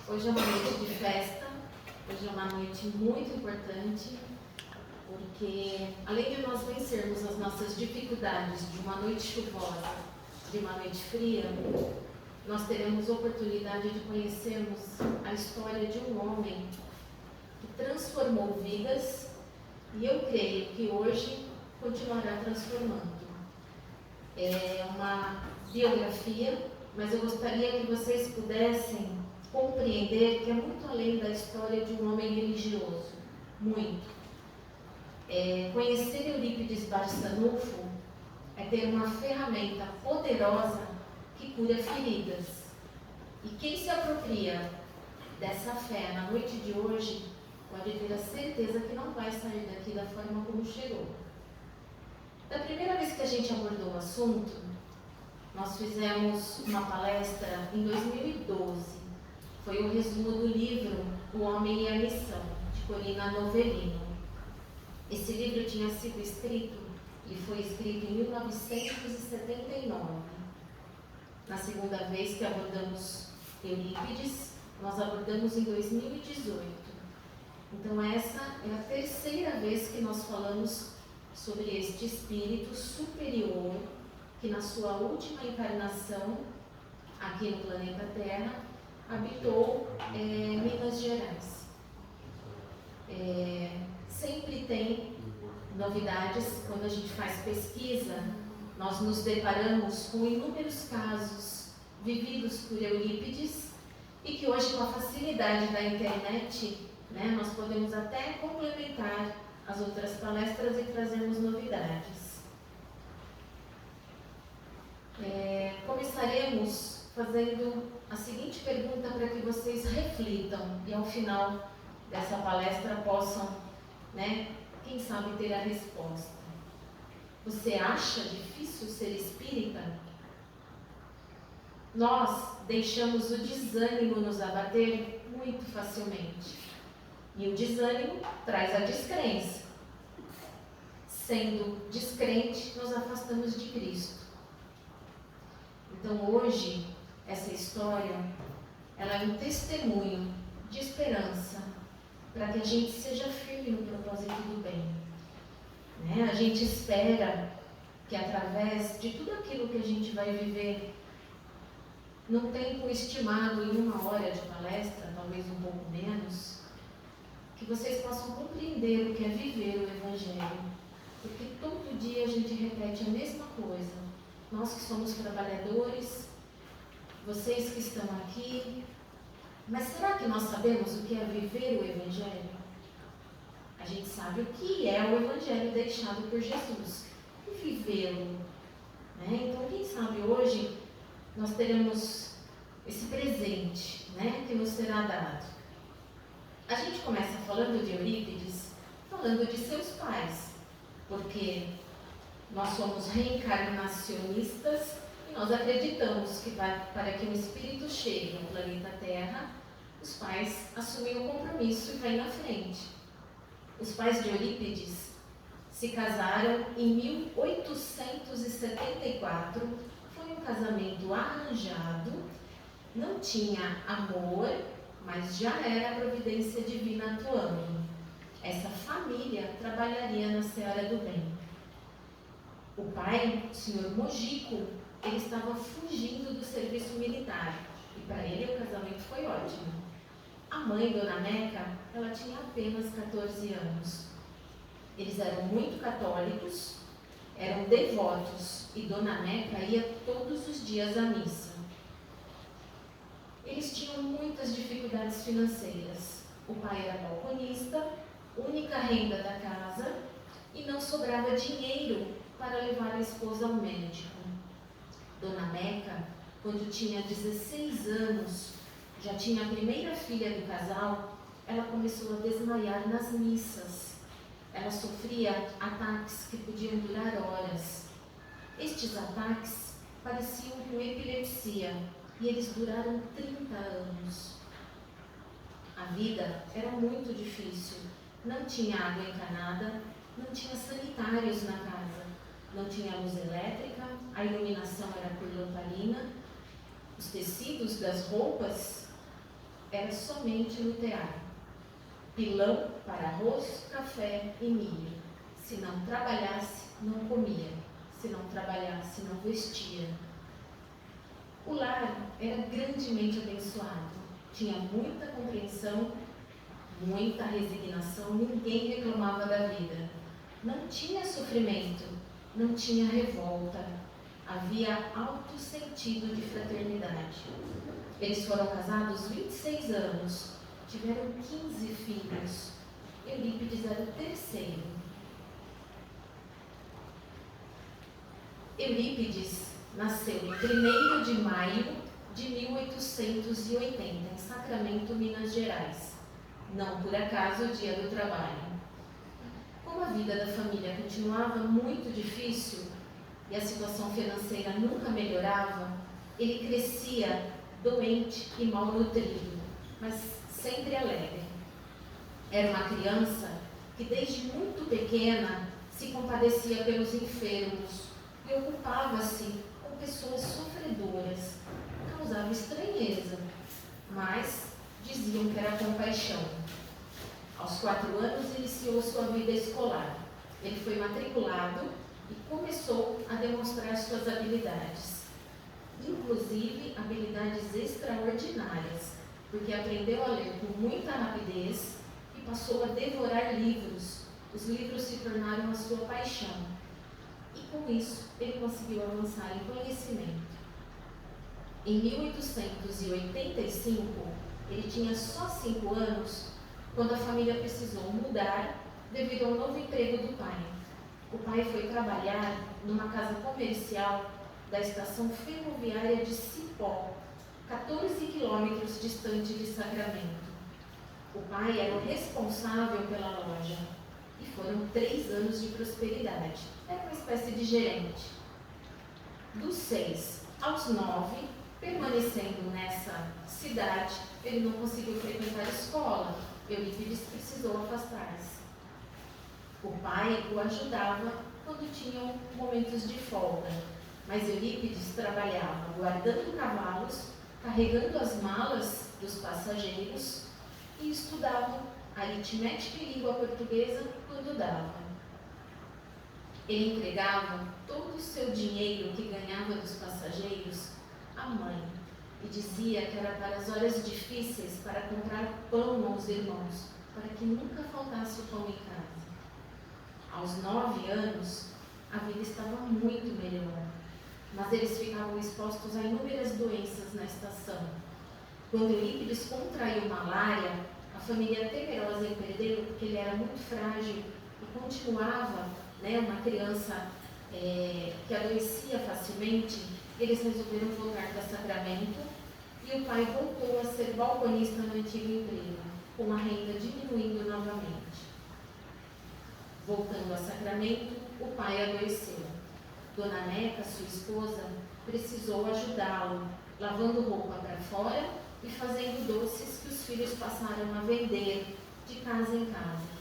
Hoje é uma noite de festa, hoje é uma noite muito importante, porque além de nós vencermos as nossas dificuldades de uma noite chuvosa, de uma noite fria, nós teremos oportunidade de conhecermos a história de um homem que transformou vidas e eu creio que hoje continuará transformando. É uma biografia, mas eu gostaria que vocês pudessem compreender que é muito além da história de um homem religioso, muito. Conhecer Eurípides Barçanufo é ter uma ferramenta poderosa que cura feridas. E quem se apropria dessa fé na noite de hoje pode ter a certeza que não vai sair daqui da forma como chegou. Da primeira vez que a gente abordou o assunto, nós fizemos uma palestra em 2012. Foi o resumo do livro O Homem e a Missão, de Corina Novellino. Esse livro tinha sido escrito, ele foi escrito em 1979. Na segunda vez que abordamos Eurípides, nós abordamos em 2018. Então essa é a terceira vez que nós falamos sobre este espírito superior que na sua última encarnação aqui no planeta Terra habitou Minas Gerais. Sempre tem novidades. Quando a gente faz pesquisa, nós nos deparamos com inúmeros casos vividos por Eurípides e que hoje, com a facilidade da internet, nós podemos até complementar as outras palestras e trazermos novidades. Começaremos fazendo a seguinte pergunta para que vocês reflitam e ao final dessa palestra possam, quem sabe, ter a resposta. Você acha difícil ser espírita? Nós deixamos o desânimo nos abater muito facilmente. E o desânimo traz a descrença. Sendo descrente, nos afastamos de Cristo. Então hoje, essa história, ela é um testemunho de esperança para que a gente seja firme no propósito do bem. A gente espera que através de tudo aquilo que a gente vai viver num tempo estimado em 1 hora de palestra, talvez um pouco menos, que vocês possam compreender o que é viver o Evangelho, porque todo dia a gente repete a mesma coisa. Nós que somos trabalhadores, vocês que estão aqui, mas será que nós sabemos o que é viver o Evangelho? A gente sabe o que é o Evangelho deixado por Jesus, e vivê-lo. Então, quem sabe hoje nós teremos esse presente, que nos será dado. A gente começa falando de Eurípides, falando de seus pais, porque nós somos reencarnacionistas e nós acreditamos que para que um espírito chegue ao planeta Terra, os pais assumem o compromisso e vêm na frente. Os pais de Eurípides se casaram em 1874, foi um casamento arranjado, não tinha amor, mas já era a providência divina atuando. Essa família trabalharia na seara do bem. O pai, o senhor Mojico, ele estava fugindo do serviço militar e para ele o casamento foi ótimo. A mãe, Dona Meca, ela tinha apenas 14 anos. Eles eram muito católicos, eram devotos e Dona Meca ia todos os dias à missa. Eles tinham muitas dificuldades financeiras. O pai era balconista, única renda da casa e não sobrava dinheiro para levar a esposa ao médico. Dona Meca, quando tinha 16 anos, já tinha a primeira filha do casal, ela começou a desmaiar nas missas. Ela sofria ataques que podiam durar horas. Estes ataques pareciam com epilepsia e eles duraram 30 anos. A vida era muito difícil. Não tinha água encanada, não tinha sanitários na casa, não tinha luz elétrica, a iluminação era por lamparina, os tecidos das roupas era somente no tear. Pilão para arroz, café e milho. Se não trabalhasse, não comia. Se não trabalhasse, não vestia. O lar era grandemente abençoado. Tinha muita compreensão, muita resignação, ninguém reclamava da vida. Não tinha sofrimento, não tinha revolta. Havia alto sentido de fraternidade. Eles foram casados 26 anos, tiveram 15 filhos. Eurípides era o terceiro. Eurípides nasceu em 1º de maio de 1880, em Sacramento, Minas Gerais. Não por acaso o dia do trabalho. Como a vida da família continuava muito difícil e a situação financeira nunca melhorava, ele crescia doente e malnutrido, mas sempre alegre. Era uma criança que desde muito pequena se compadecia pelos enfermos e ocupava-se com pessoas sofredoras. Causava estranheza, mas diziam que era compaixão. Aos 4 anos iniciou sua vida escolar. Ele foi matriculado e começou a demonstrar suas habilidades, inclusive habilidades extraordinárias, porque aprendeu a ler com muita rapidez e passou a devorar livros. Os livros se tornaram a sua paixão e com isso ele conseguiu avançar em conhecimento. Em 1885, ele tinha só 5 anos quando a família precisou mudar devido ao novo emprego do pai. O pai foi trabalhar numa casa comercial da estação ferroviária de Cipó, 14 quilômetros distante de Sacramento. O pai era o responsável pela loja e foram 3 anos de prosperidade. Era uma espécie de gerente. Dos 6 aos 9, permanecendo nessa cidade, ele não conseguiu frequentar a escola. Eurípides precisou afastar-se. O pai o ajudava quando tinham momentos de folga, mas Eurípides trabalhava guardando cavalos, carregando as malas dos passageiros e estudava aritmética e língua portuguesa quando dava. Ele entregava todo o seu dinheiro que ganhava dos passageiros à mãe e dizia que era para as horas difíceis, para comprar pão aos irmãos, para que nunca faltasse o pão em casa. Aos 9 anos, a vida estava muito melhor, mas eles ficavam expostos a inúmeras doenças na estação. Quando Eurípides contraiu malária, a família temerosa em perdê-lo, porque ele era muito frágil e continuava, uma criança que adoecia facilmente, eles resolveram voltar para Sacramento e o pai voltou a ser balconista no antigo emprego, com a renda diminuindo novamente. Voltando a Sacramento, o pai adoeceu. Dona Neca, sua esposa, precisou ajudá-lo, lavando roupa para fora e fazendo doces que os filhos passaram a vender de casa em casa.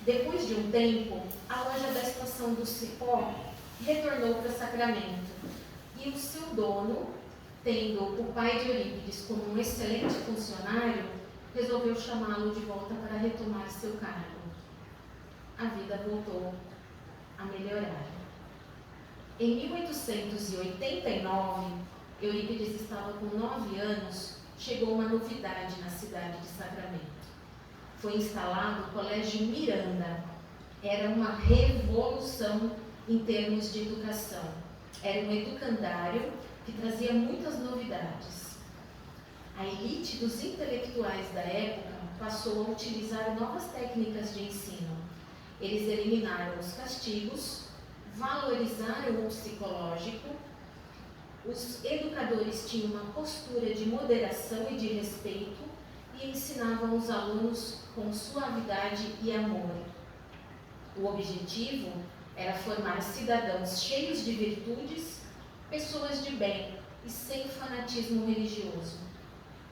Depois de um tempo, a loja da estação do Cipó retornou para Sacramento e o seu dono, tendo o pai de Eurípides como um excelente funcionário, resolveu chamá-lo de volta para retomar seu cargo. A vida voltou a melhorar. Em 1889, Eurípides estava com 9 anos, chegou uma novidade na cidade de Sacramento. Foi instalado o Colégio Miranda. Era uma revolução em termos de educação. Era um educandário que trazia muitas novidades. A elite dos intelectuais da época passou a utilizar novas técnicas de ensino. Eles eliminaram os castigos, valorizaram o psicológico, os educadores tinham uma postura de moderação e de respeito e ensinavam os alunos com suavidade e amor. O objetivo era formar cidadãos cheios de virtudes, pessoas de bem e sem fanatismo religioso.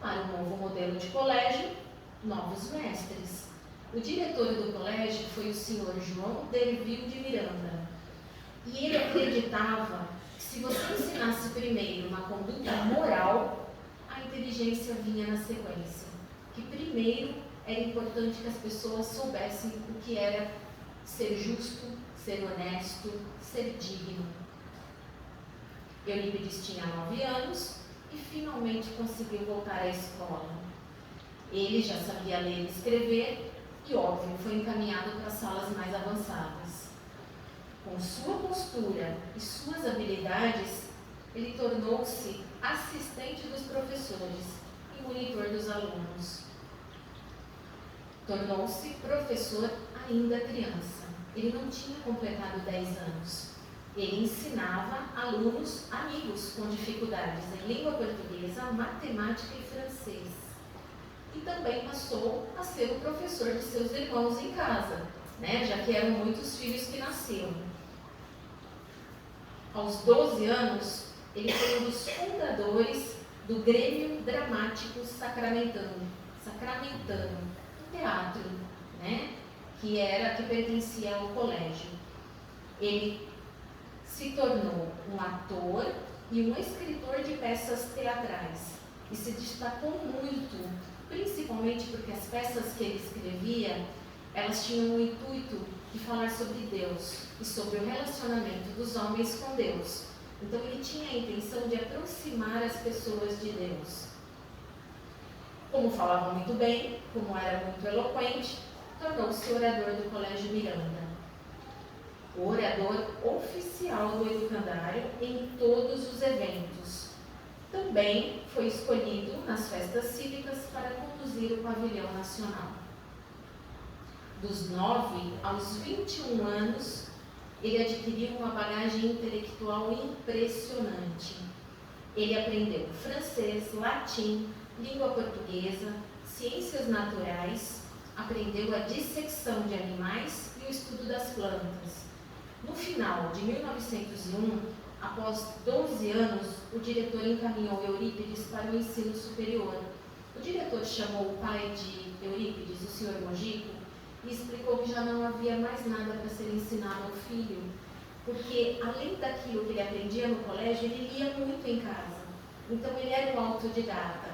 Para um novo modelo de colégio, novos mestres. O diretor do colégio foi o senhor João Derville de Miranda. E ele acreditava que se você ensinasse primeiro uma conduta moral, a inteligência vinha na sequência. Que primeiro era importante que as pessoas soubessem o que era ser justo, ser honesto, ser digno. Eurípides tinha 9 anos e finalmente conseguiu voltar à escola. Ele já sabia ler e escrever e, óbvio, foi encaminhado para salas mais avançadas. Com sua postura e suas habilidades, ele tornou-se assistente dos professores e monitor dos alunos. Tornou-se professor ainda criança. Ele não tinha completado 10 anos. Ele ensinava alunos amigos com dificuldades em língua portuguesa, matemática e francês. E também passou a ser o professor de seus irmãos em casa, né? Já que eram muitos filhos que nasciam. Aos 12 anos, ele foi um dos fundadores do Grêmio Dramático Sacramentano, um teatro, né? que pertencia ao colégio. Ele se tornou um ator e um escritor de peças teatrais e se destacou muito, principalmente porque as peças que ele escrevia, elas tinham o intuito de falar sobre Deus e sobre o relacionamento dos homens com Deus. Então ele tinha a intenção de aproximar as pessoas de Deus. Como falava muito bem, como era muito eloquente, tornou-se orador do Colégio Miranda. O orador oficial do educandário em todos os eventos. Também foi escolhido nas festas cívicas para conduzir o pavilhão nacional. Dos 9 aos 21 anos, ele adquiriu uma bagagem intelectual impressionante. Ele aprendeu francês, latim, língua portuguesa, ciências naturais, aprendeu a dissecção de animais e o estudo das plantas. No final de 1901, após 12 anos, o diretor encaminhou Eurípides para o ensino superior. O diretor chamou o pai de Eurípides, o Sr. Mojico, e explicou que já não havia mais nada para ser ensinado ao filho, porque além daquilo que ele aprendia no colégio, ele lia muito em casa. Então ele era um autodidata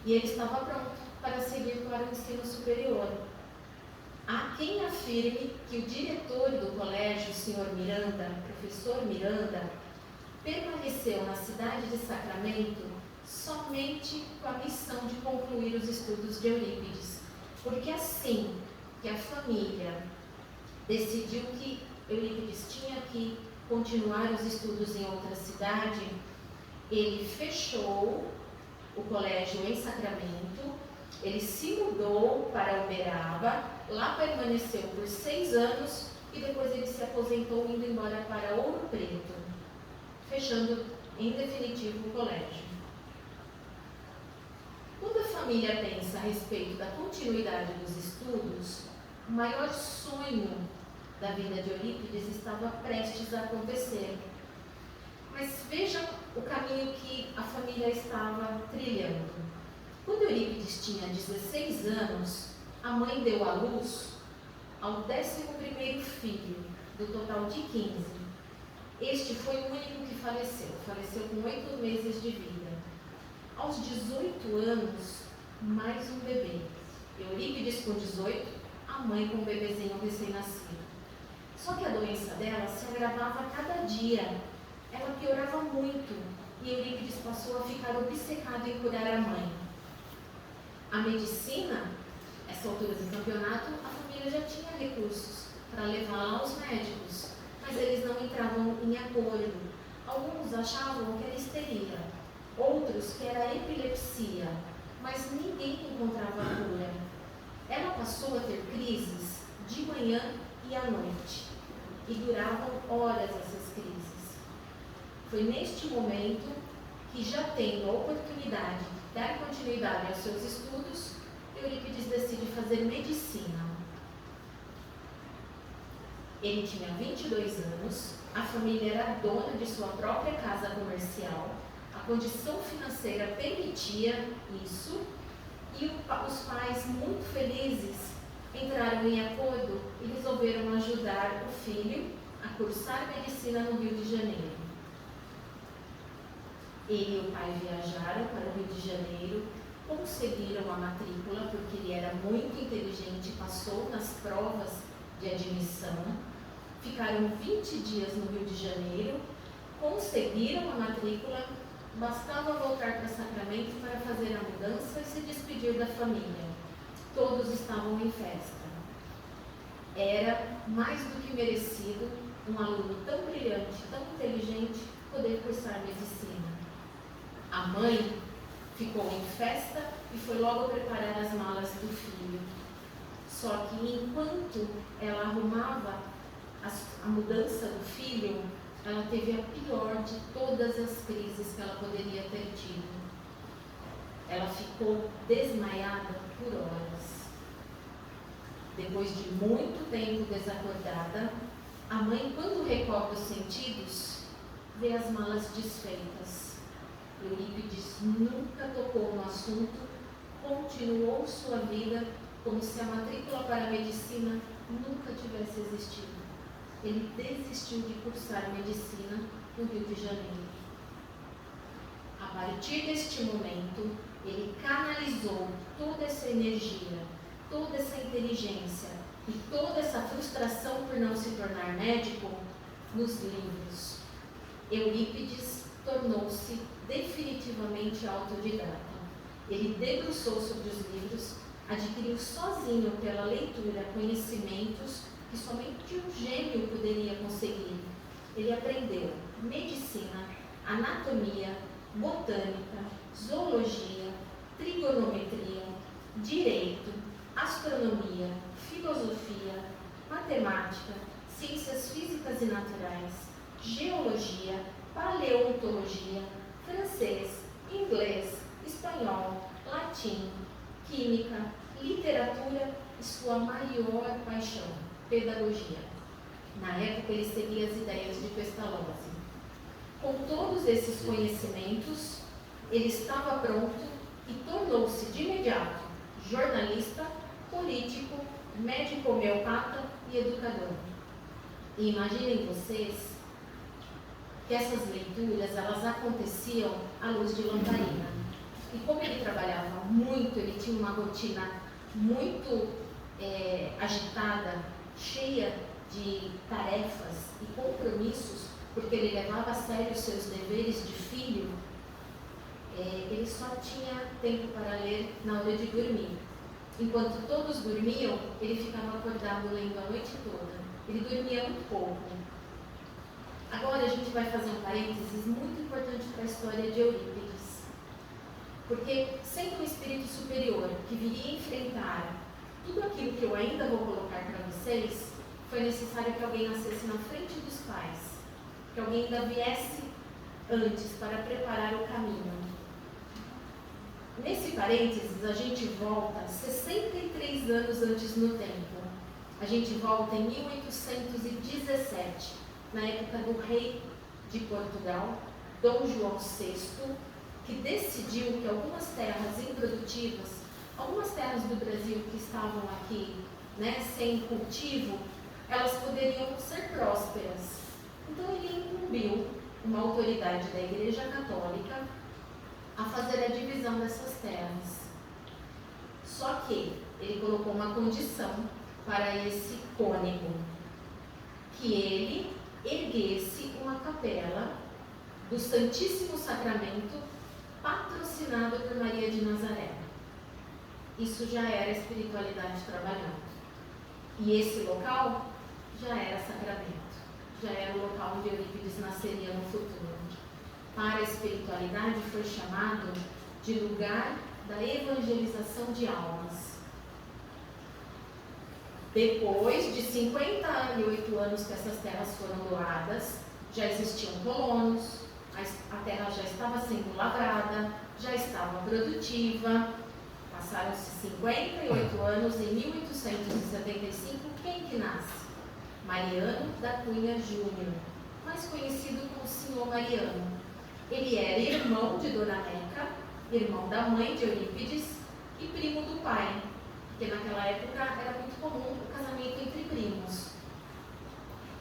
e ele estava pronto para seguir para o ensino superior. Há quem afirme que o diretor do colégio, o Sr. Miranda, professor Miranda, permaneceu na cidade de Sacramento somente com a missão de concluir os estudos de Eurípides, porque assim que a família decidiu que Eurípides tinha que continuar os estudos em outra cidade, ele fechou o colégio em Sacramento, ele se mudou para Uberaba, lá permaneceu por 6 anos e depois ele se aposentou indo embora para Ouro Preto, fechando em definitivo o colégio. Quando a família pensa a respeito da continuidade dos estudos, o maior sonho da vida de Eurípides estava prestes a acontecer. Mas vejam o caminho que a família estava trilhando. Quando Eurípides tinha 16 anos, a mãe deu à luz ao 11º filho, do total de 15. Este foi o único que faleceu com 8 meses de vida. Aos 18 anos, mais um bebê. Eurípides com 18, a mãe com um bebezinho recém-nascido. Só que a doença dela se agravava a cada dia. Ela piorava muito e Eurípides passou a ficar obcecado em curar a mãe. A medicina, essa altura do campeonato, a família já tinha recursos para levá-la aos médicos, mas eles não entravam em acordo. Alguns achavam que era histeria, outros que era epilepsia, mas ninguém encontrava a cura. Ela passou a ter crises de manhã e à noite, e duravam horas essas crises. Foi neste momento que, já tendo a oportunidade de dar continuidade aos seus estudos, Eurípides decide fazer medicina. Ele tinha 22 anos, a família era dona de sua própria casa comercial, a condição financeira permitia isso, e os pais, muito felizes, entraram em acordo e resolveram ajudar o filho a cursar medicina no Rio de Janeiro. Ele e o pai viajaram para o Rio de Janeiro, conseguiram a matrícula, porque ele era muito inteligente, passou nas provas de admissão, ficaram 20 dias no Rio de Janeiro, conseguiram a matrícula, bastava voltar para Sacramento para fazer a mudança e se despedir da família. Todos estavam em festa. Era mais do que merecido um aluno tão brilhante, tão inteligente, poder cursar medicina. A mãe ficou em festa e foi logo preparar as malas do filho. Só que enquanto ela arrumava a mudança do filho, ela teve a pior de todas as crises que ela poderia ter tido. Ela ficou desmaiada por horas. Depois de muito tempo desacordada, a mãe, quando recobra os sentidos, vê as malas desfeitas. Eurípides nunca tocou no assunto, continuou sua vida como se a matrícula para a medicina nunca tivesse existido. Ele desistiu de cursar medicina no Rio de Janeiro. A partir deste momento, ele canalizou toda essa energia, toda essa inteligência e toda essa frustração por não se tornar médico nos livros. Eurípides tornou-se definitivamente autodidata. Ele debruçou sobre os livros, adquiriu sozinho pela leitura conhecimentos que somente um gênio poderia conseguir. Ele aprendeu medicina, anatomia, botânica, zoologia, trigonometria, direito, astronomia, filosofia, matemática, ciências físicas e naturais, geologia, paleontologia, francês, inglês, espanhol, latim, química, literatura e sua maior paixão, pedagogia. Na época ele seguia as ideias de Pestalozzi. Com todos esses conhecimentos, ele estava pronto e tornou-se de imediato jornalista, político, médico homeopata e educador. E imaginem vocês que essas leituras, elas aconteciam à luz de lamparina. E como ele trabalhava muito, ele tinha uma rotina muito agitada, cheia de tarefas e compromissos, porque ele levava a sério os seus deveres de filho, ele só tinha tempo para ler na hora de dormir. Enquanto todos dormiam, ele ficava acordado lendo a noite toda. Ele dormia muito pouco. Agora a gente vai fazer um parênteses muito importante para a história de Eurípides. Porque, sendo um espírito superior que viria enfrentar tudo aquilo que eu ainda vou colocar para vocês, foi necessário que alguém nascesse na frente dos pais, que alguém ainda viesse antes para preparar o caminho. Nesse parênteses, a gente volta 63 anos antes no tempo. A gente volta em 1817, na época do rei de Portugal, Dom João VI, que decidiu que algumas terras improdutivas, algumas terras do Brasil que estavam aqui, sem cultivo, elas poderiam ser prósperas. Então ele incumbiu uma autoridade da Igreja Católica a fazer a divisão dessas terras. Só que ele colocou uma condição para esse cônego, que ele erguesse uma capela do Santíssimo Sacramento patrocinada por Maria de Nazaré. Isso já era espiritualidade trabalhando. E esse local já era Sacramento, já era o local onde Eurípides nasceria no futuro. Para a espiritualidade foi chamado de lugar da evangelização de almas. Depois de 58 anos que essas terras foram doadas, já existiam colonos, a terra já estava sendo lavrada, já estava produtiva. Passaram-se 58 anos, em 1875, quem que nasce? Mariano da Cunha Júnior, mais conhecido como Senhor Mariano. Ele era irmão de Dona Meca, irmão da mãe de Eurípides e primo do pai, porque naquela época era muito comum o casamento entre primos.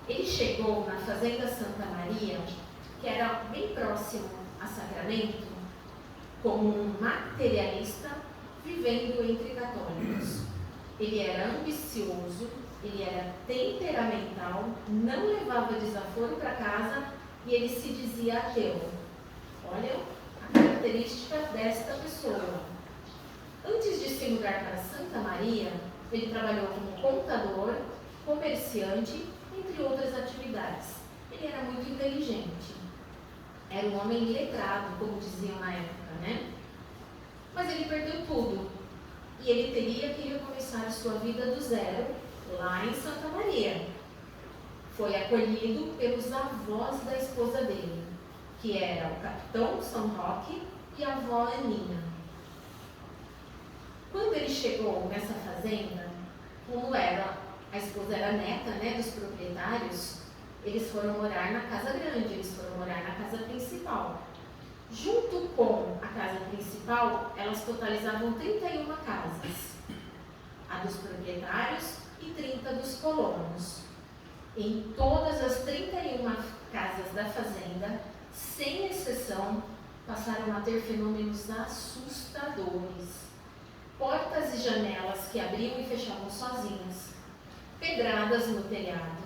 Ele chegou na Fazenda Santa Maria, que era bem próximo a Sacramento como um materialista vivendo entre católicos. Ele era ambicioso, ele era temperamental, não levava desaforo para casa e ele se dizia ateu. Olha a característica desta pessoa. Antes de se mudar para Santa Maria, ele trabalhou como contador, comerciante, entre outras atividades. Ele era muito inteligente. Era um homem letrado, como diziam na época, né? Mas ele perdeu tudo. E ele teria que recomeçar a sua vida do zero, lá em Santa Maria. Foi acolhido pelos avós da esposa dele, que era o capitão São Roque e a avó Aninha. Quando ele chegou nessa fazenda, como era, a esposa era neta, né, dos proprietários, eles foram morar na casa grande, eles foram morar na casa principal. Junto com a casa principal, elas totalizavam 31 casas, a dos proprietários e 30 dos colonos. Em todas as 31 casas da fazenda, sem exceção, passaram a ter fenômenos assustadores. Portas e janelas que abriam e fechavam sozinhas, pedradas no telhado,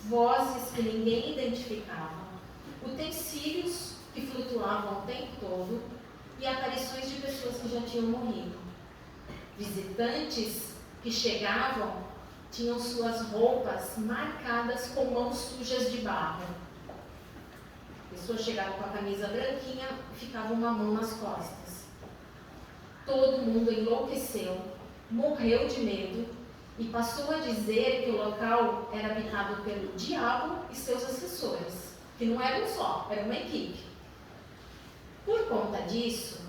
vozes que ninguém identificava, utensílios que flutuavam o tempo todo e aparições de pessoas que já tinham morrido. Visitantes que chegavam tinham suas roupas marcadas com mãos sujas de barro. A pessoa chegava com a camisa branquinha e ficava uma mão nas costas. Todo mundo enlouqueceu, morreu de medo e passou a dizer que o local era habitado pelo diabo e seus assessores, que não eram só, era uma equipe. Por conta disso,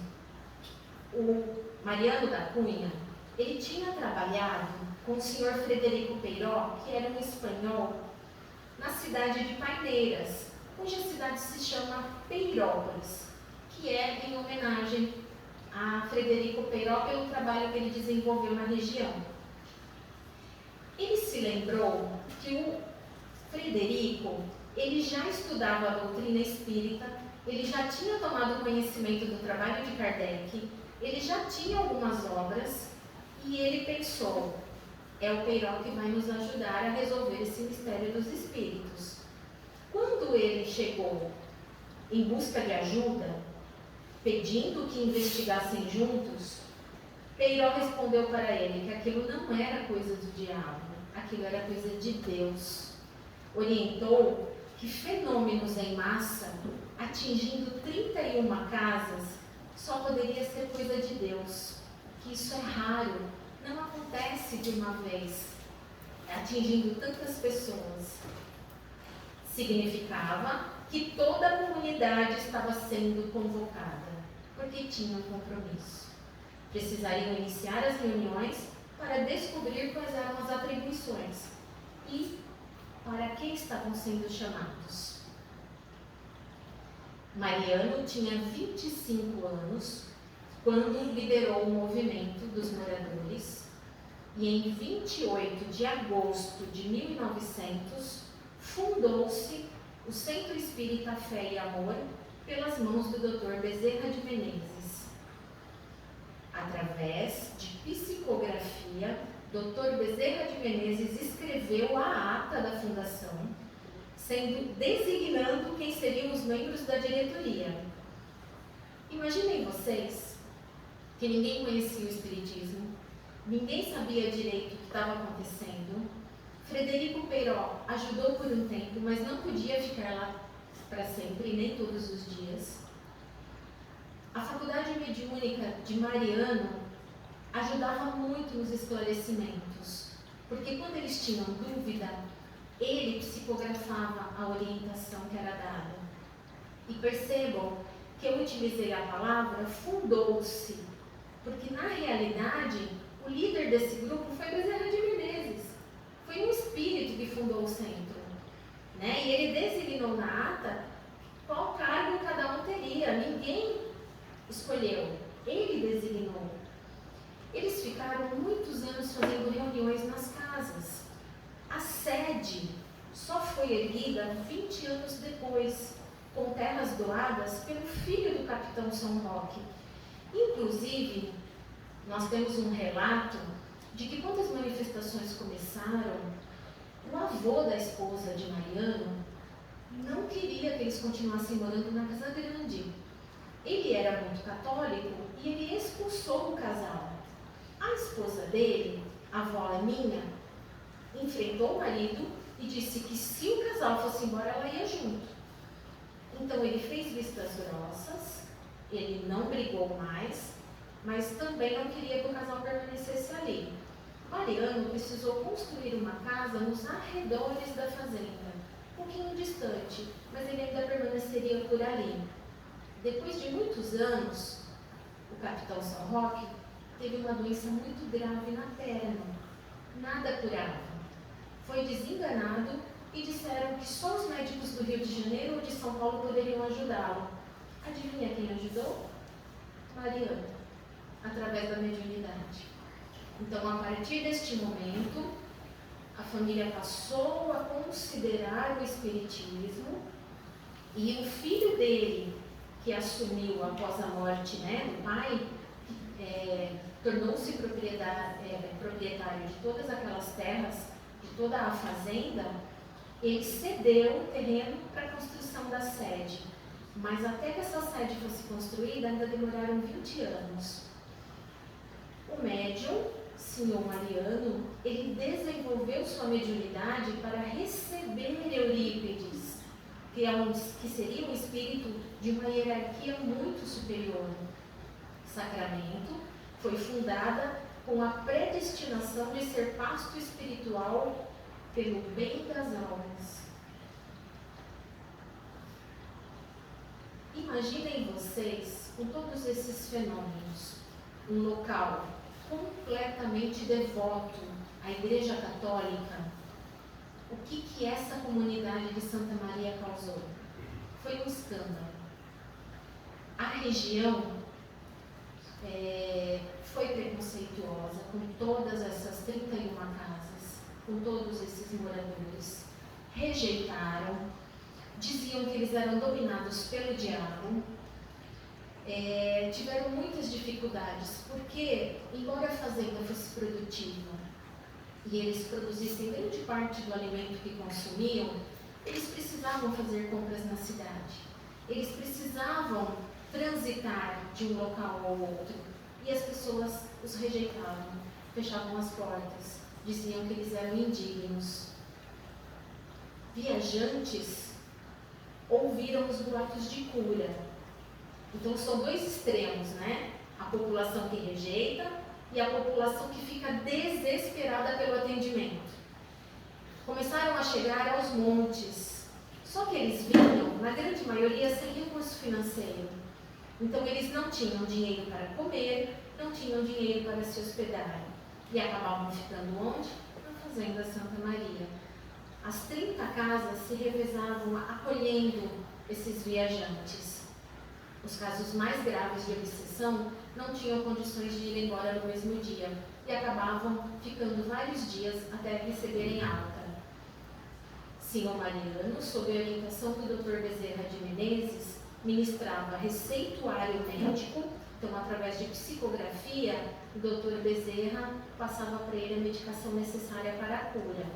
o Mariano da Cunha, ele tinha trabalhado com o senhor Frederico Peiró, que era um espanhol, na cidade de Paineiras. Hoje a cidade se chama Peirópolis, que é em homenagem a Frederico Peiró pelo trabalho que ele desenvolveu na região. Ele se lembrou que o Frederico, ele já estudava a doutrina espírita, ele já tinha tomado conhecimento do trabalho de Kardec, ele já tinha algumas obras e ele pensou, é o Peiró que vai nos ajudar a resolver esse mistério dos espíritos. Quando ele chegou em busca de ajuda, pedindo que investigassem juntos, Peiró respondeu para ele que aquilo não era coisa do diabo, aquilo era coisa de Deus. Orientou que fenômenos em massa, atingindo 31 casas, só poderia ser coisa de Deus, que isso é raro, não acontece de uma vez, atingindo tantas pessoas. Significava que toda a comunidade estava sendo convocada, porque tinha um compromisso. Precisariam iniciar as reuniões para descobrir quais eram as atribuições e para que estavam sendo chamados. Mariano tinha 25 anos quando liderou o movimento dos moradores e em 28 de agosto de 1900 fundou-se o Centro Espírita Fé e Amor pelas mãos do Dr. Bezerra de Menezes. Através de psicografia, Dr. Bezerra de Menezes escreveu a ata da fundação, designando quem seriam os membros da diretoria. Imaginem vocês que ninguém conhecia o Espiritismo, ninguém sabia direito o que estava acontecendo. Frederico Peiró ajudou por um tempo, mas não podia ficar lá para sempre, nem todos os dias. A faculdade mediúnica de Mariano ajudava muito nos esclarecimentos, porque quando eles tinham dúvida, ele psicografava a orientação que era dada. E percebam que eu utilizei a palavra fundou-se, porque na realidade o líder desse grupo foi Bezerra de Menezes. Foi um espírito que fundou o centro, né? E ele designou na ata qual cargo cada um teria. Ninguém escolheu, ele designou. Eles ficaram muitos anos fazendo reuniões nas casas. A sede só foi erguida 20 anos depois, com terras doadas pelo filho do capitão São Roque. Inclusive, nós temos um relato de que quando as manifestações começaram, o avô da esposa de Mariano não queria que eles continuassem morando na Casa Grande. Ele era muito católico e ele expulsou o casal. A esposa dele, a avó minha, enfrentou o marido e disse que se o casal fosse embora, ela ia junto. Então ele fez vistas grossas, ele não brigou mais, mas também não queria que o casal permanecesse ali. Mariano precisou construir uma casa nos arredores da fazenda, um pouquinho distante, mas ele ainda permaneceria por ali. Depois de muitos anos, o capitão São Roque teve uma doença muito grave na perna. Nada curava. Foi desenganado e disseram que só os médicos do Rio de Janeiro ou de São Paulo poderiam ajudá-lo. Adivinha quem ajudou? Mariano, através da mediunidade. Então, a partir deste momento, a família passou a considerar o espiritismo e o filho dele, que assumiu após a morte, do pai, tornou-se proprietário de todas aquelas terras, de toda a fazenda. Ele cedeu o terreno para a construção da sede, mas até que essa sede fosse construída ainda demoraram 20 anos. O médium, senhor Mariano, ele desenvolveu sua mediunidade para receber Eurípides, que seria um espírito de uma hierarquia muito superior. Sacramento foi fundada com a predestinação de ser pasto espiritual pelo bem das almas. Imaginem vocês, com todos esses fenômenos, um local completamente devoto à Igreja Católica. O que essa comunidade de Santa Maria causou? Foi um escândalo. A região foi preconceituosa com todas essas 31 casas, com todos esses moradores. Rejeitaram, diziam que eles eram dominados pelo diabo. Tiveram muitas dificuldades, porque, embora a fazenda fosse produtiva e eles produzissem grande parte do alimento que consumiam, eles precisavam fazer compras na cidade. Eles precisavam transitar de um local ao outro. E as pessoas os rejeitavam, fechavam as portas, diziam que eles eram indignos. Viajantes ouviram os boatos de cura. Então são dois extremos, A população que rejeita e a população que fica desesperada pelo atendimento. Começaram a chegar aos montes, só que eles vinham, na grande maioria, sem recurso financeiro. Então eles não tinham dinheiro para comer, não tinham dinheiro para se hospedar. E acabavam ficando onde? Na Fazenda Santa Maria. As 30 casas se revezavam acolhendo esses viajantes. Os casos mais graves de obsessão não tinham condições de ir embora no mesmo dia e acabavam ficando vários dias até receberem alta. Senhor Mariano, sob a orientação do Dr. Bezerra de Menezes, ministrava receituário médico. Então, através de psicografia, o Dr. Bezerra passava para ele a medicação necessária para a cura.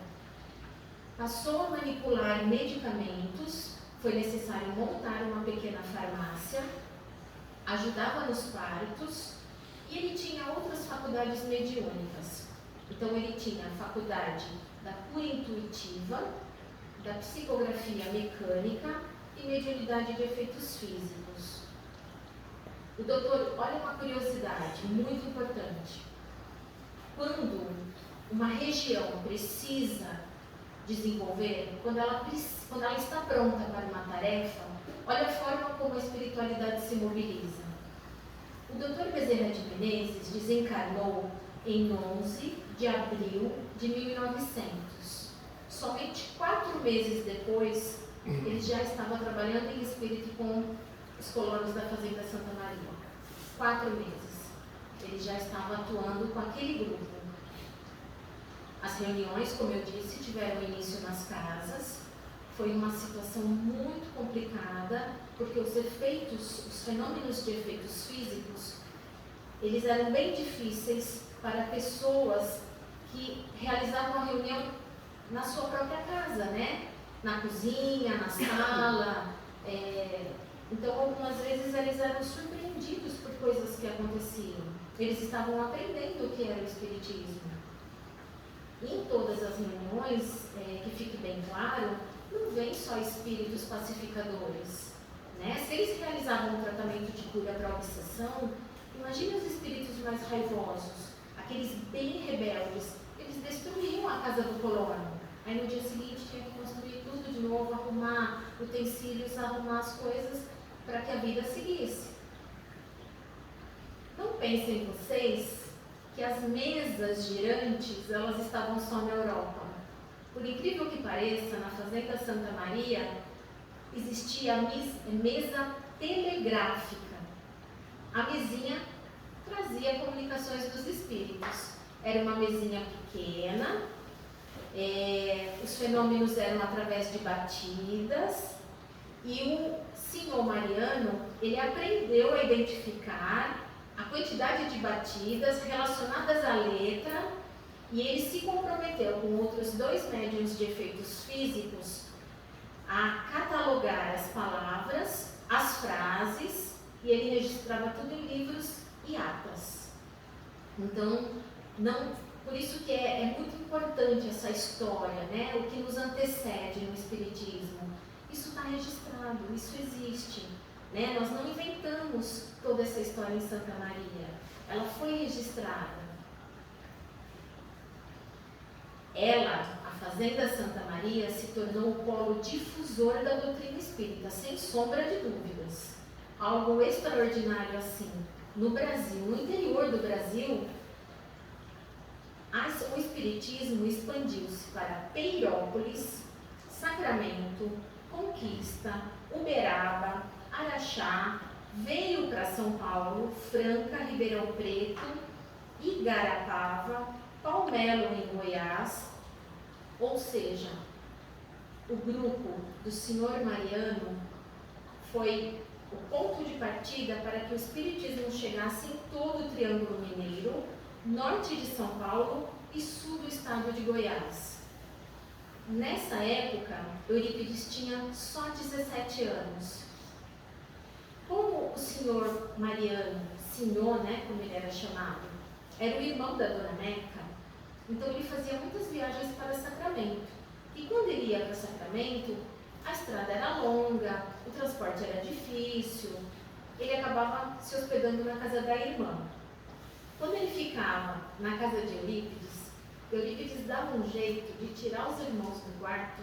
Passou a manipular medicamentos, foi necessário montar uma pequena farmácia, ajudava nos partos e ele tinha outras faculdades mediúnicas. Então, ele tinha a faculdade da cura intuitiva, da psicografia mecânica e mediunidade de efeitos físicos. O doutor, olha uma curiosidade muito importante. Quando uma região precisa desenvolver, quando ela está pronta para uma tarefa, olha a forma como a espiritualidade se mobiliza. O Dr. Bezerra de Menezes desencarnou em 11 de abril de 1900. Somente 4 meses depois, ele já estava trabalhando em espírito com os colonos da Fazenda Santa Maria. 4 meses. Ele já estava atuando com aquele grupo. As reuniões, como eu disse, tiveram início nas casas, foi uma situação muito complicada, porque os fenômenos de efeitos físicos, eles eram bem difíceis para pessoas que realizavam a reunião na sua própria casa, né? Na cozinha, na sala. Então, algumas vezes eles eram surpreendidos por coisas que aconteciam. Eles estavam aprendendo o que era o Espiritismo. E em todas as reuniões, que fique bem claro, não vem só espíritos pacificadores, né? Se eles realizavam um tratamento de cura para a obsessão, imagine os espíritos mais raivosos, aqueles bem rebeldes, eles destruíam a casa do colono. Aí no dia seguinte tinha que construir tudo de novo, arrumar utensílios, arrumar as coisas para que a vida seguisse. Não pensem vocês que as mesas girantes, elas estavam só na Europa. Por incrível que pareça, na Fazenda Santa Maria, existia a mesa telegráfica. A mesinha trazia comunicações dos espíritos. Era uma mesinha pequena, os fenômenos eram através de batidas, e o senhor Mariano, ele aprendeu a identificar a quantidade de batidas relacionadas à letra, e ele se comprometeu com outros 2 médiuns de efeitos físicos a catalogar as palavras, as frases, e ele registrava tudo em livros e atas. Então, por isso que é muito importante essa história, né? O que nos antecede no Espiritismo. Isso está registrado, isso existe. Né? Nós não inventamos toda essa história em Santa Maria. Ela foi registrada. A Fazenda Santa Maria, se tornou o polo difusor da doutrina espírita, sem sombra de dúvidas. Algo extraordinário assim. No Brasil, no interior do Brasil, o Espiritismo expandiu-se para Peirópolis, Sacramento, Conquista, Uberaba, Araxá, veio para São Paulo, Franca, Ribeirão Preto, Igarapava, Palmelo em Goiás. Ou seja, o grupo do senhor Mariano foi o ponto de partida para que o Espiritismo chegasse em todo o Triângulo Mineiro, norte de São Paulo e sul do estado de Goiás. Nessa época, Eurípides tinha só 17 anos. Como o senhor Mariano, senhor, né, como ele era chamado, era o irmão da Dona Meca, então ele fazia muitas viagens para Sacramento. E quando ele ia para Sacramento, a estrada era longa, o transporte era difícil, ele acabava se hospedando na casa da irmã. Quando ele ficava na casa de Eurípides dava um jeito de tirar os irmãos do quarto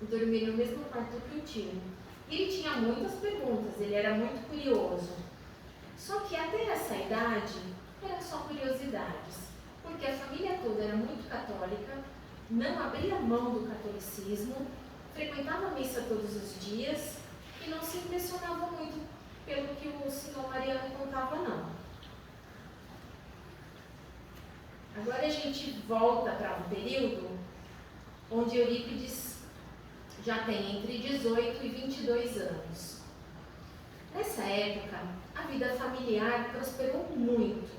e dormir no mesmo quarto que o tio. E ele tinha muitas perguntas, ele era muito curioso. Só que até essa idade, eram só curiosidades, porque a família toda era muito católica, não abria mão do catolicismo, frequentava a missa todos os dias e não se impressionava muito pelo que o senhor Mariano contava, não. Agora a gente volta para um período onde Eurípides já tem entre 18 e 22 anos. Nessa época, a vida familiar prosperou muito.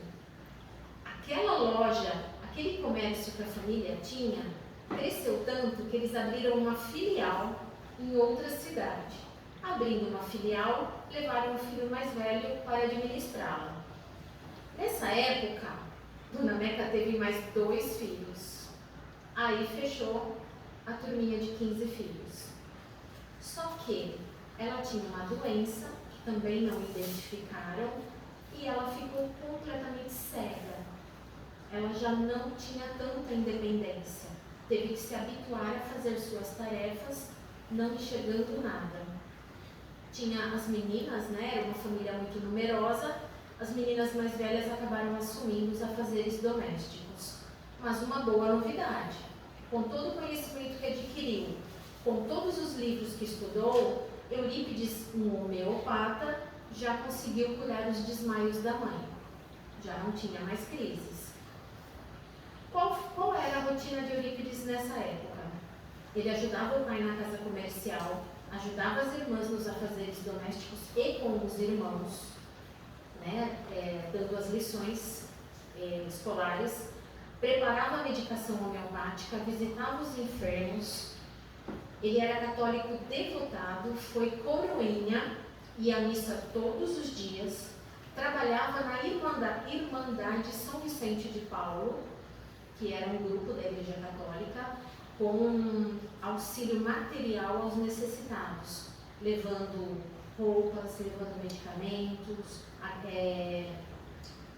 Aquela loja, aquele comércio que a família tinha, cresceu tanto que eles abriram uma filial em outra cidade. Abrindo uma filial, levaram o filho mais velho para administrá-la. Nessa época, Dona Meca teve mais 2 filhos. Aí fechou a turminha de 15 filhos. Só que ela tinha uma doença, que também não identificaram, e ela ficou completamente cega. Ela já não tinha tanta independência. Teve que se habituar a fazer suas tarefas, não enxergando nada. Tinha as meninas, né? Era uma família muito numerosa. As meninas mais velhas acabaram assumindo os afazeres domésticos. Mas uma boa novidade, com todo o conhecimento que adquiriu, com todos os livros que estudou, Eurípides, um homeopata, já conseguiu curar os desmaios da mãe. Já não tinha mais crises. Qual era a rotina de Eurípides nessa época? Ele ajudava o pai na casa comercial, ajudava as irmãs nos afazeres domésticos e com os irmãos, né, dando as lições escolares, preparava a medicação homeopática, visitava os enfermos. Ele era católico devotado, foi coroinha, ia à missa todos os dias, trabalhava na Irmandade São Vicente de Paulo, que era um grupo da Igreja Católica, com auxílio material aos necessitados, levando roupas, levando medicamentos,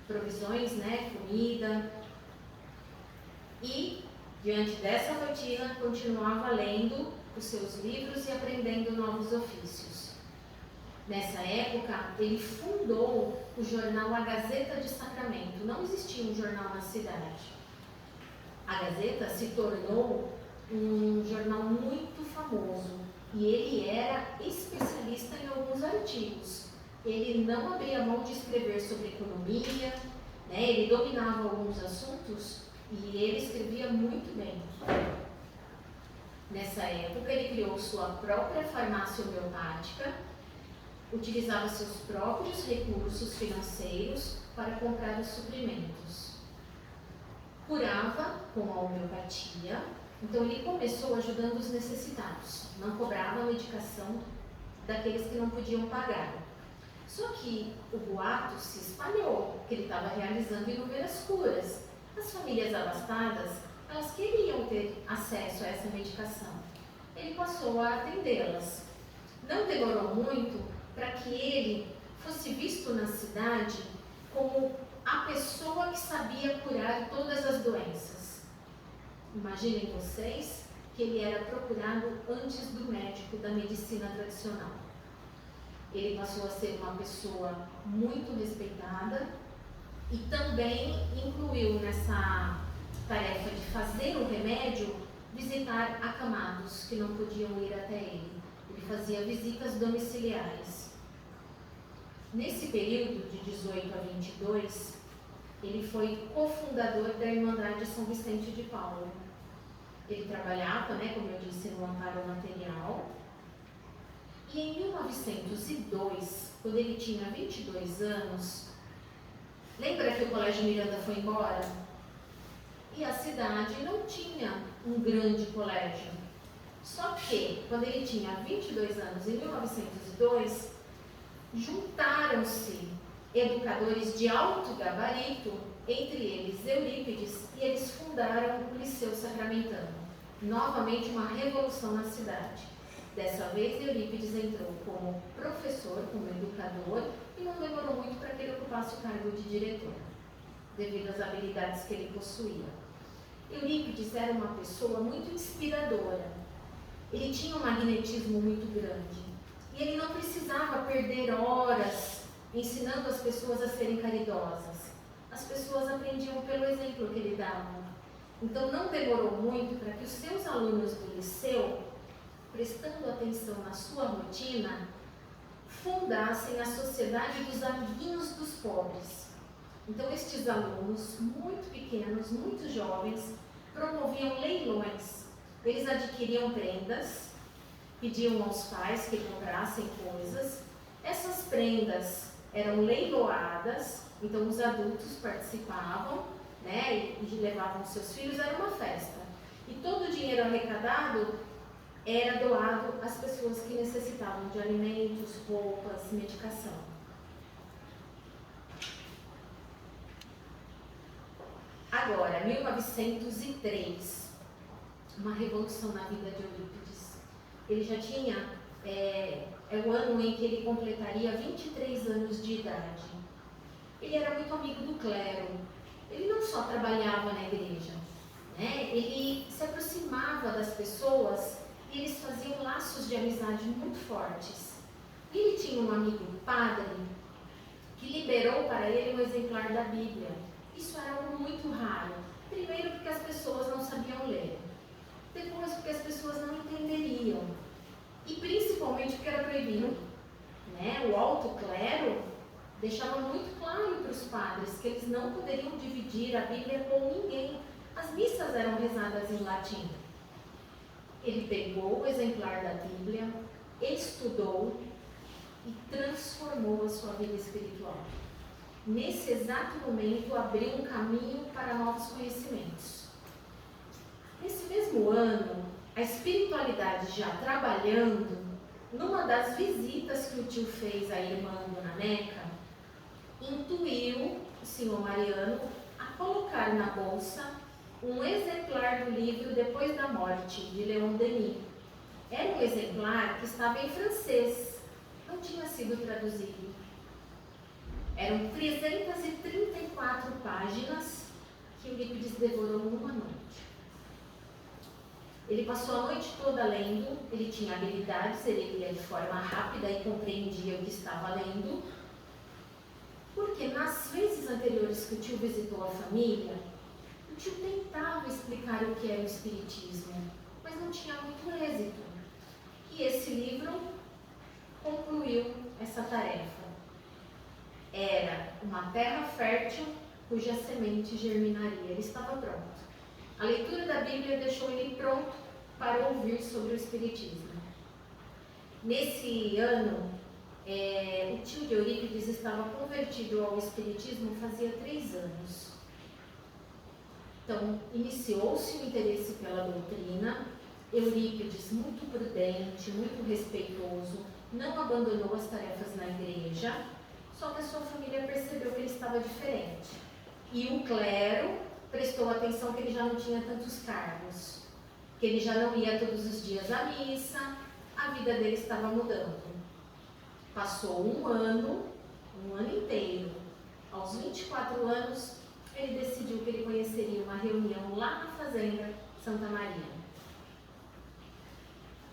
provisões, né, comida. E, diante dessa rotina, continuava lendo os seus livros e aprendendo novos ofícios. Nessa época, ele fundou o jornal A Gazeta de Sacramento. Não existia um jornal na cidade. A Gazeta se tornou um jornal muito famoso e ele era especialista em alguns artigos. Ele não abria mão de escrever sobre economia, né? Ele dominava alguns assuntos e ele escrevia muito bem. Nessa época, ele criou sua própria farmácia homeopática, utilizava seus próprios recursos financeiros para comprar os suprimentos. Curava com a homeopatia, então ele começou ajudando os necessitados, não cobrava a medicação daqueles que não podiam pagar. Só que o boato se espalhou, que ele estava realizando inúmeras curas. As famílias abastadas, elas queriam ter acesso a essa medicação. Ele passou a atendê-las. Não demorou muito para que ele fosse visto na cidade como a pessoa que sabia curar todas as doenças. Imaginem vocês que ele era procurado antes do médico da medicina tradicional. Ele passou a ser uma pessoa muito respeitada e também incluiu nessa tarefa de fazer o remédio, visitar acamados que não podiam ir até ele. Ele fazia visitas domiciliares. Nesse período de 18 a 22, ele foi cofundador da Irmandade São Vicente de Paulo. Ele trabalhava, né, como eu disse, no amparo material. E em 1902, quando ele tinha 22 anos, lembra que o Colégio Miranda foi embora? E a cidade não tinha um grande colégio. Só que, quando ele tinha 22 anos, em 1902, juntaram-se educadores de alto gabarito, entre eles Eurípides, e eles fundaram o Liceu Sacramentano. Novamente uma revolução na cidade. Dessa vez Eurípides entrou como professor, como educador, e não demorou muito para que ele ocupasse o cargo de diretor, devido às habilidades que ele possuía. Eurípides era uma pessoa muito inspiradora. Ele tinha um magnetismo muito grande. E ele não precisava perder horas ensinando as pessoas a serem caridosas. As pessoas aprendiam pelo exemplo que ele dava. Então não demorou muito para que os seus alunos do liceu, prestando atenção na sua rotina, fundassem a Sociedade dos Amiguinhos dos Pobres. Então estes alunos, muito pequenos, muito jovens, promoviam leilões. Eles adquiriam prendas, pediam aos pais que comprassem coisas. Essas prendas eram leiloadas, então os adultos participavam, né, e levavam seus filhos, era uma festa. E todo o dinheiro arrecadado era doado às pessoas que necessitavam de alimentos, roupas, medicação. Agora, 1903, uma revolução na vida de Eurípides. Ele já tinha, é o ano em que ele completaria 23 anos de idade. Ele era muito amigo do clero. Ele não só trabalhava na igreja, né? Ele se aproximava das pessoas e eles faziam laços de amizade muito fortes. E ele tinha um amigo padre que liberou para ele um exemplar da Bíblia. Isso era algo muito raro. Primeiro porque as pessoas não sabiam ler. Depois porque as pessoas não entenderiam. E principalmente porque era proibido. Né? O alto clero deixava muito claro para os padres que eles não poderiam dividir a Bíblia com ninguém. As missas eram rezadas em latim. Ele pegou o exemplar da Bíblia, estudou e transformou a sua vida espiritual. Nesse exato momento, abriu um caminho para novos conhecimentos. Nesse mesmo ano, a espiritualidade já trabalhando, numa das visitas que o tio fez à irmã Dona Neca, intuiu o senhor Mariano a colocar na bolsa um exemplar do livro Depois da Morte, de Leon Denis. Era um exemplar que estava em francês, não tinha sido traduzido. Eram 334 páginas que Eurípides devorou numa noite. Ele passou a noite toda lendo, ele tinha habilidades, ele lia de forma rápida e compreendia o que estava lendo, porque nas vezes anteriores que o tio visitou a família, o tio tentava explicar o que era o Espiritismo, mas não tinha muito êxito. E esse livro concluiu essa tarefa. Era uma terra fértil cuja semente germinaria. Ele estava pronto. A leitura da Bíblia deixou ele pronto para ouvir sobre o Espiritismo. Nesse ano, o tio de Eurípides estava convertido ao Espiritismo fazia 3 anos. Então, iniciou-se o interesse pela doutrina. Eurípides, muito prudente, muito respeitoso, não abandonou as tarefas na igreja, só que a sua família percebeu que ele estava diferente. E o clero prestou atenção que ele já não tinha tantos cargos, que ele já não ia todos os dias à missa, a vida dele estava mudando. Passou um ano inteiro. Aos 24 anos, ele decidiu que ele conheceria uma reunião lá na fazenda Santa Maria.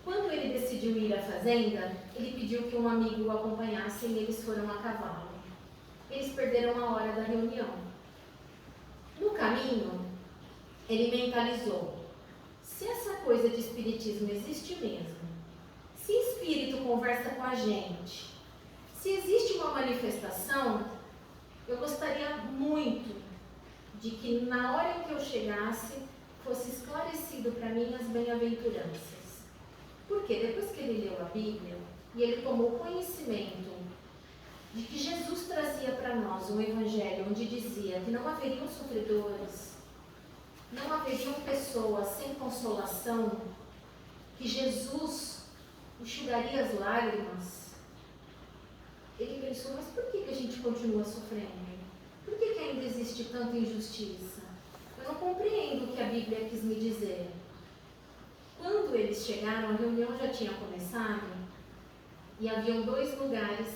Quando ele decidiu ir à fazenda, ele pediu que um amigo o acompanhasse e eles foram a cavalo. Eles perderam a hora da reunião. No caminho, ele mentalizou: se essa coisa de espiritismo existe mesmo, se espírito conversa com a gente, se existe uma manifestação, eu gostaria muito de que na hora em que eu chegasse, fosse esclarecido para mim as bem-aventuranças. Porque depois que ele leu a Bíblia e ele tomou conhecimento de que Jesus trazia para nós um evangelho onde dizia que não haveriam sofredores, não haveriam pessoas sem consolação, que Jesus enxugaria as lágrimas, ele pensou: mas por que a gente continua sofrendo? Por que ainda existe tanta injustiça? Eu não compreendo o que a Bíblia quis me dizer. Quando eles chegaram, a reunião já tinha começado e haviam 2 lugares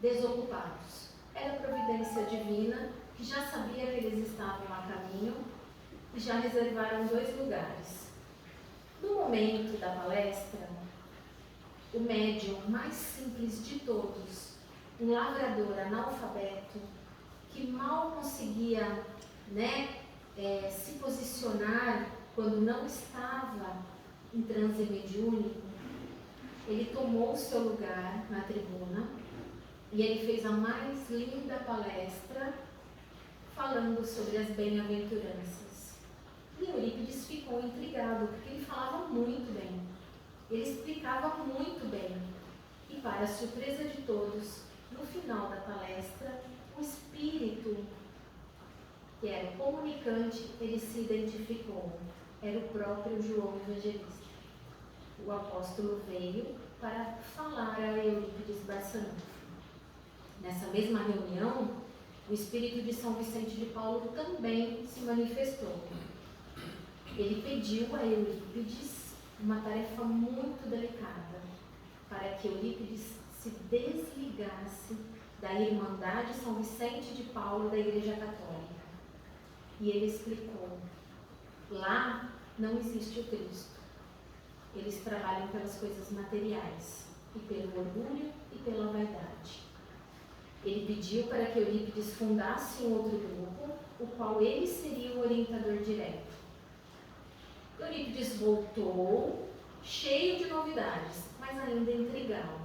desocupados. Era a providência divina, que já sabia que eles estavam a caminho e já reservaram 2 lugares. No momento da palestra, o médium mais simples de todos, um lavrador analfabeto, que mal conseguia se posicionar quando não estava em transe mediúnico, ele tomou o seu lugar na tribuna e ele fez a mais linda palestra falando sobre as bem-aventuranças. E Eurípides ficou intrigado, porque ele falava muito bem, ele explicava muito bem. E para a surpresa de todos, no final da palestra, o espírito, que era o comunicante, ele se identificou. Era o próprio João Evangelista. O apóstolo veio para falar a Eurípides Barçanufo. Nessa mesma reunião, o espírito de São Vicente de Paulo também se manifestou. Ele pediu a Eurípides uma tarefa muito delicada, para que Eurípides se desligasse da Irmandade São Vicente de Paulo da Igreja Católica. E ele explicou: lá não existe o Cristo. Eles trabalham pelas coisas materiais, e pelo orgulho e pela vaidade. Ele pediu para que Eurípides fundasse um outro grupo, o qual ele seria o orientador direto. Eurípides voltou, cheio de novidades, mas ainda intrigado.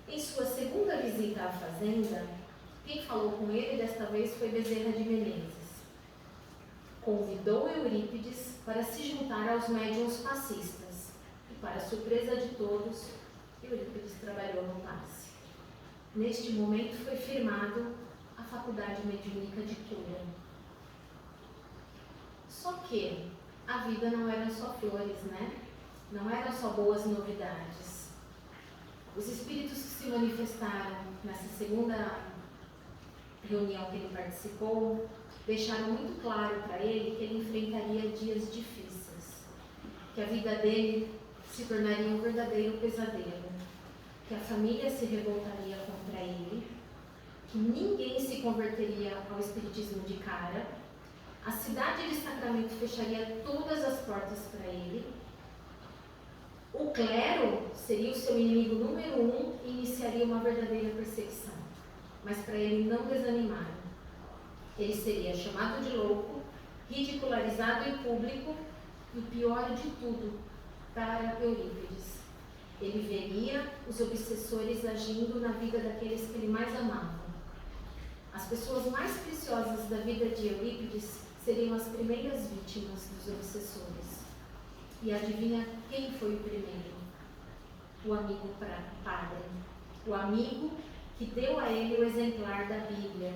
Em sua segunda visita à fazenda, quem falou com ele desta vez foi Bezerra de Menezes. convidou Eurípides para se juntar aos médiuns passistas. E, para surpresa de todos, Eurípides trabalhou no passe. Neste momento foi firmado a Faculdade Mediúnica de cura. Só que a vida não era só flores, né? Não eram só boas novidades. Os espíritos que se manifestaram nessa segunda reunião que ele participou deixaram muito claro para ele que ele enfrentaria dias difíceis, que a vida dele se tornaria um verdadeiro pesadelo, que a família se revoltaria contra ele, que ninguém se converteria ao espiritismo de cara, a cidade de Sacramento fecharia todas as portas para ele, o clero seria o seu inimigo número 1 e iniciaria uma verdadeira perseguição. Mas para ele não desanimar, ele seria chamado de louco, ridicularizado em público e o pior de tudo, para Eurípides, ele veria os obsessores agindo na vida daqueles que ele mais amava. As pessoas mais preciosas da vida de Eurípides seriam as primeiras vítimas dos obsessores. E adivinha quem foi o primeiro? O amigo padre. O amigo que deu a ele o exemplar da Bíblia.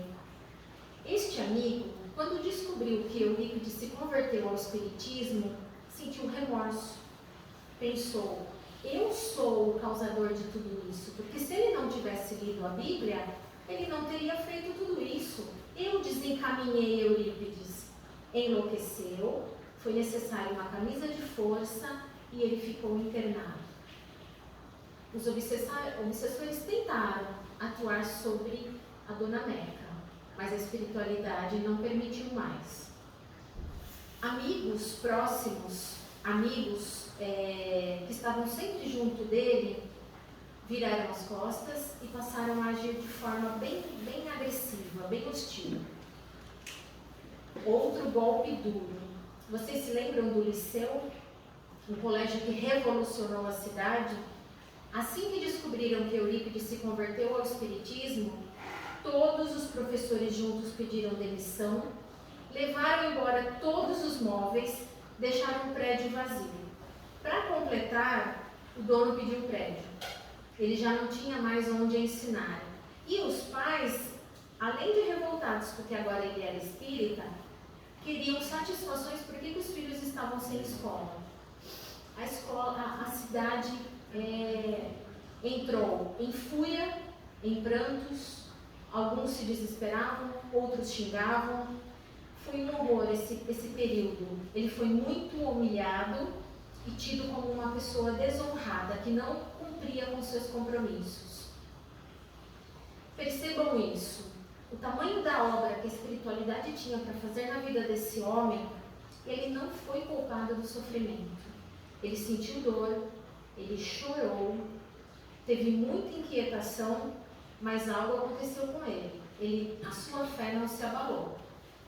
Este amigo, quando descobriu que Eurípides se converteu ao espiritismo, sentiu remorso. Pensou, eu sou o causador de tudo isso, porque se ele não tivesse lido a Bíblia, ele não teria feito tudo isso. Eu desencaminhei Eurípides. Enlouqueceu, foi necessário uma camisa de força e ele ficou internado. Os obsessores tentaram atuar sobre a Dona Meca, mas a espiritualidade não permitiu mais. Amigos próximos, amigos que estavam sempre junto dele, viraram as costas e passaram a agir de forma bem agressiva, bem hostil. Outro golpe duro. Vocês se lembram do Liceu? Um colégio que revolucionou a cidade? Assim que descobriram que Eurípides se converteu ao espiritismo, todos os professores juntos pediram demissão, levaram embora todos os móveis, deixaram o prédio vazio. Para completar, o dono pediu o prédio. Ele já não tinha mais onde ensinar. E os pais, além de revoltados porque agora ele era espírita, queriam satisfações porque os filhos estavam sem escola. A cidade entrou em fúria, em prantos, alguns se desesperavam, outros xingavam. Foi um horror esse período. Ele foi muito humilhado e tido como uma pessoa desonrada, que não cumpria com seus compromissos. Percebam isso. O tamanho da obra que a espiritualidade tinha para fazer na vida desse homem, ele não foi poupado do sofrimento. Ele sentiu dor, ele chorou, teve muita inquietação, mas algo aconteceu com ele. A sua fé não se abalou.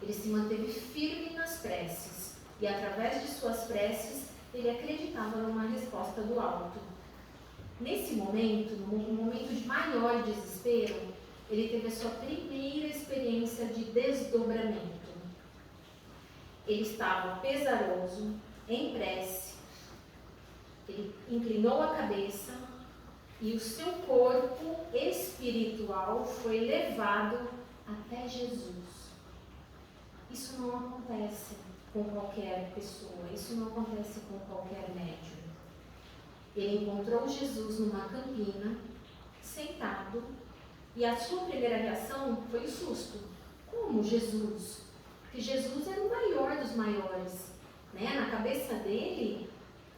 Ele se manteve firme nas preces e, através de suas preces, ele acreditava numa resposta do alto. Nesse momento, num momento de maior desespero, ele teve a sua primeira experiência de desdobramento. Ele estava pesaroso, em prece, ele inclinou a cabeça e o seu corpo espiritual foi levado até Jesus. Isso não acontece com qualquer pessoa, isso não acontece com qualquer médium. Ele encontrou Jesus numa campina, sentado, e a sua primeira reação foi o susto. Como Jesus? Porque Jesus era o maior dos maiores, né? Na cabeça dele,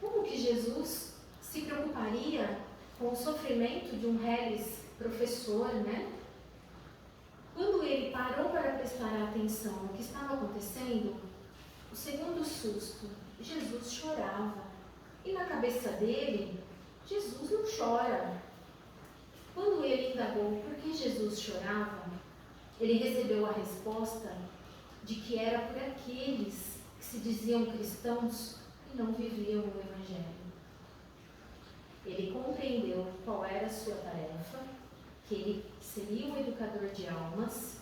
como que Jesus se preocuparia com o sofrimento de um reles professor, né? Quando ele parou para prestar atenção no que estava acontecendo, o segundo susto, Jesus chorava. E na cabeça dele, Jesus não chora. Quando ele indagou por que Jesus chorava, ele recebeu a resposta de que era por aqueles que se diziam cristãos e não viviam o Evangelho. Ele compreendeu qual era a sua tarefa, que ele seria o educador de almas,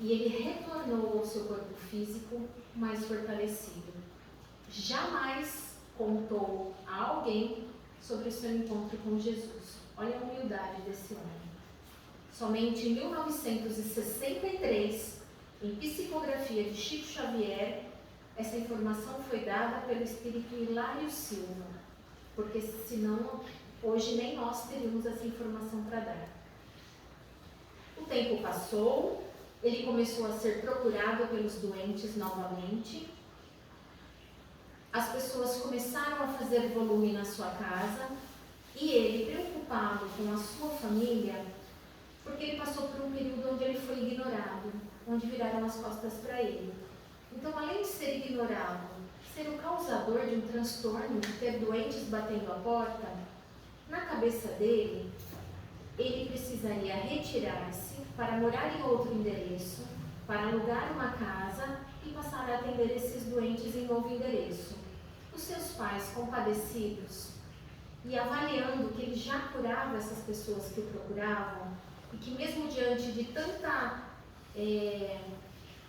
e ele retornou ao seu corpo físico mais fortalecido. Jamais contou a alguém sobre o seu encontro com Jesus. Olha a humildade desse homem. Somente em 1963, em psicografia de Chico Xavier, essa informação foi dada pelo espírito Hilário Silva, porque senão hoje nem nós teríamos essa informação para dar. O tempo passou, ele começou a ser procurado pelos doentes novamente. As pessoas começaram a fazer volume na sua casa e ele, preocupado com a sua família, porque ele passou por um período onde ele foi ignorado, onde viraram as costas para ele. Então, além de ser ignorado, ser o causador de um transtorno, de ter doentes batendo a porta, na cabeça dele, ele precisaria retirar-se para morar em outro endereço, para alugar uma casa e passar a atender esses doentes em novo endereço. Os seus pais, compadecidos e avaliando que ele já curava essas pessoas que o procuravam, e que mesmo diante de tanta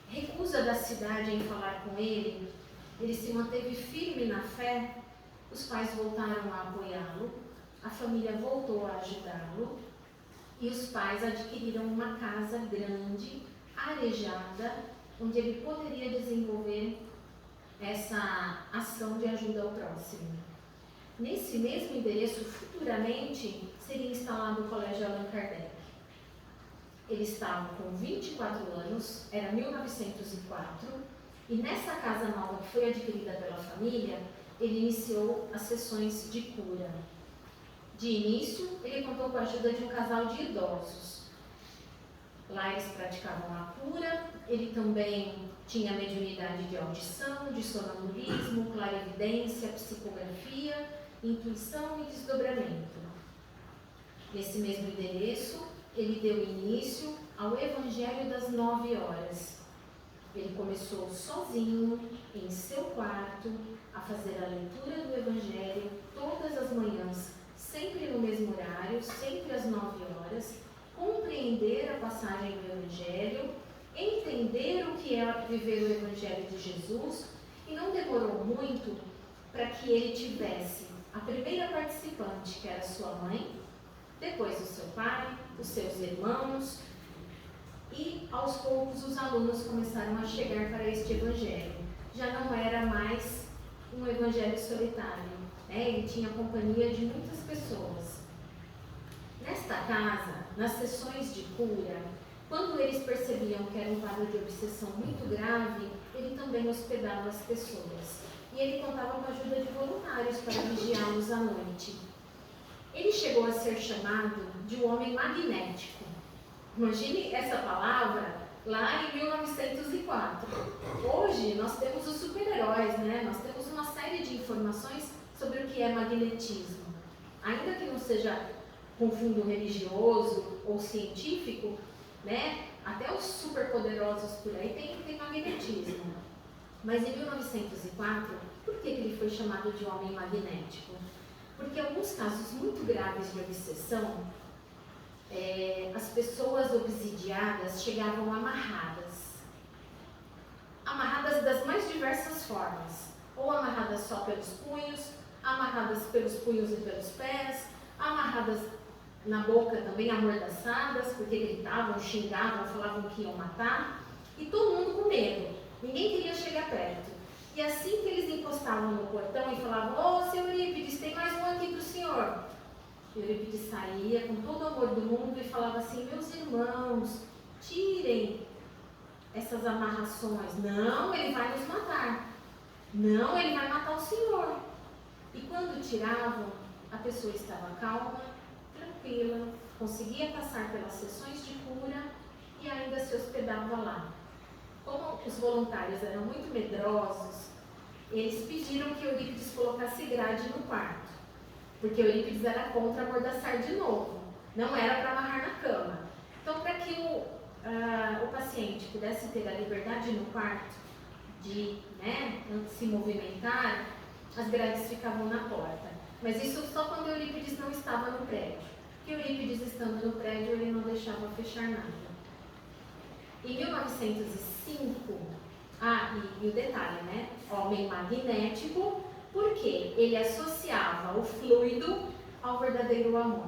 recusa da cidade em falar com ele, ele se manteve firme na fé. Os pais voltaram a apoiá-lo, a família voltou a ajudá-lo, e os pais adquiriram uma casa grande, arejada, onde ele poderia desenvolver essa ação de ajuda ao próximo. Nesse mesmo endereço, futuramente, seria instalado o Colégio Allan Kardec. Ele estava com 24 anos, era 1904, e nessa casa nova que foi adquirida pela família, ele iniciou as sessões de cura. De início, ele contou com a ajuda de um casal de idosos. Lá eles praticavam a cura, ele também tinha mediunidade de audição, de sonambulismo, clarividência, psicografia, intuição e desdobramento. Nesse mesmo endereço, ele deu início ao Evangelho das 9 horas. Ele começou sozinho, em seu quarto, a fazer a leitura do Evangelho todas as manhãs, sempre no mesmo horário, sempre às 9 horas, compreender a passagem do Evangelho, entender o que é viver o Evangelho de Jesus, e não demorou muito para que ele tivesse a primeira participante, que era sua mãe, depois o seu pai, os seus irmãos, e aos poucos os alunos começaram a chegar para este Evangelho. Já não era mais um Evangelho solitário, né? Ele tinha a companhia de muitas pessoas. Nesta casa, nas sessões de cura, quando eles percebiam que era um quadro de obsessão muito grave, ele também hospedava as pessoas. E ele contava com a ajuda de voluntários para vigiá-los à noite. Ele chegou a ser chamado de um homem magnético. Imagine essa palavra lá em 1904. Hoje nós temos os super-heróis, né? Nós temos uma série de informações sobre o que é magnetismo. Ainda que não seja com fundo religioso ou científico, né? Até os superpoderosos por aí tem magnetismo. Mas em 1904, por que ele foi chamado de homem magnético? Porque em alguns casos muito graves de obsessão, as pessoas obsidiadas chegavam amarradas das mais diversas formas, ou amarradas só pelos punhos, amarradas pelos punhos e pelos pés, amarradas na boca também, amordaçadas, porque gritavam, xingavam, falavam que iam matar, e todo mundo com medo, ninguém queria chegar perto. E assim que eles encostavam no portão e falavam: "Ô, seu Eurípides, tem mais um aqui para o senhor." E o Eurípides saía com todo o amor do mundo e falava assim: "Meus irmãos, tirem essas amarrações. Não, ele vai nos matar. Não, ele vai matar o senhor." E quando tiravam, a pessoa estava calma, tranquila, conseguia passar pelas sessões de cura e ainda se hospedava lá. Como os voluntários eram muito medrosos, eles pediram que Eurípides colocasse grade no quarto, porque Eurípides era contra amordaçar de novo, não era para amarrar na cama. Então, para que o paciente pudesse ter a liberdade no quarto de se movimentar, as grades ficavam na porta. Mas isso só quando Eurípides não estava no prédio, porque Eurípides estando no prédio ele não deixava fechar nada. Em 1905, e o detalhe, né? Homem magnético, porque ele associava o fluido ao verdadeiro amor.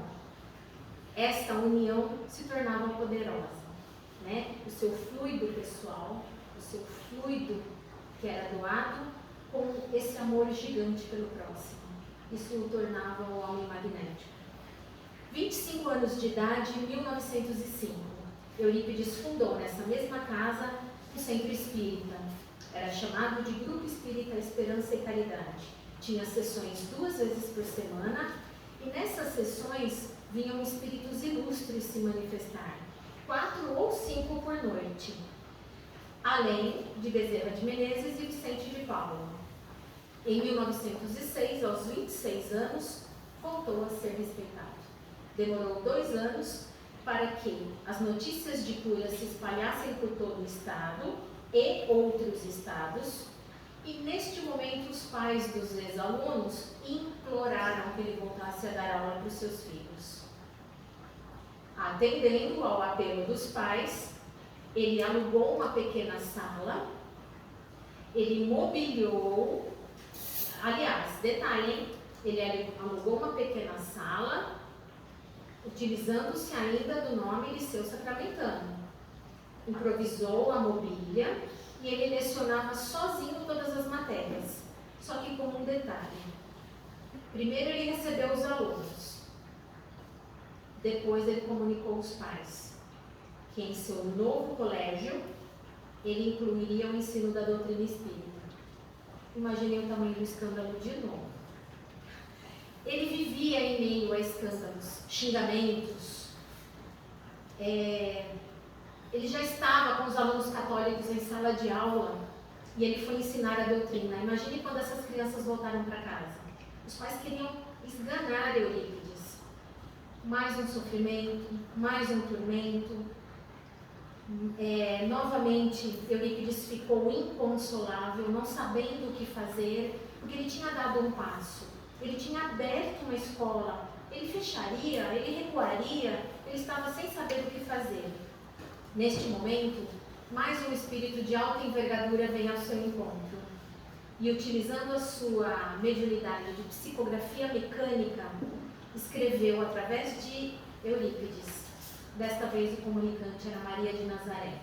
Esta união se tornava poderosa, né? O seu fluido pessoal, o seu fluido que era doado, com esse amor gigante pelo próximo. Isso o tornava o homem magnético. 25 anos de idade, em 1905, Eurípides fundou nessa mesma casa um centro espírita. Era chamado de Grupo Espírita Esperança e Caridade. Tinha sessões 2 vezes por semana e nessas sessões vinham espíritos ilustres se manifestar, 4 ou 5 por noite, além de Bezerra de Menezes e Vicente de Paulo. Em 1906, aos 26 anos, voltou a ser respeitado. Demorou 2 anos para que as notícias de cura se espalhassem por todo o estado e outros estados, e neste momento os pais dos ex-alunos imploraram que ele voltasse a dar aula para os seus filhos. Atendendo ao apelo dos pais, ele alugou uma pequena sala, ele mobiliou, aliás, detalhe, hein? Ele alugou uma pequena sala, utilizando-se ainda do nome Liceu Sacramentano. Improvisou a mobília e ele lecionava sozinho todas as matérias, só que com um detalhe. Primeiro ele recebeu os alunos, depois ele comunicou aos pais que em seu novo colégio ele incluiria o ensino da doutrina espírita. Imaginei o tamanho do escândalo de novo. Ele vivia em meio a escândalos, xingamentos. Ele já estava com os alunos católicos em sala de aula e ele foi ensinar a doutrina. Imagine quando essas crianças voltaram para casa. Os pais queriam esganar Eurípides. Mais um sofrimento, mais um tormento. Novamente, Eurípides ficou inconsolável, não sabendo o que fazer, porque ele tinha dado um passo. Ele tinha aberto uma escola, ele fecharia, ele recuaria, ele estava sem saber o que fazer. Neste momento, mais um espírito de alta envergadura vem ao seu encontro. E utilizando a sua mediunidade de psicografia mecânica, escreveu através de Eurípides. Desta vez o comunicante era Maria de Nazaré.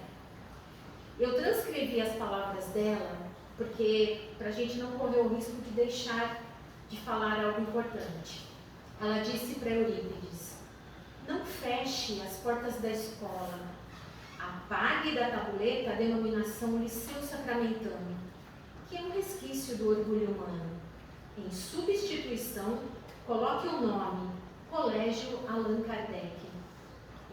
Eu transcrevi as palavras dela, porque para a gente não correr o risco de deixar de falar algo importante. Ela disse para Eurípides: não feche as portas da escola, apague da tabuleta a denominação Liceu Sacramentano, que é um resquício do orgulho humano. Em substituição, coloque o nome Colégio Allan Kardec.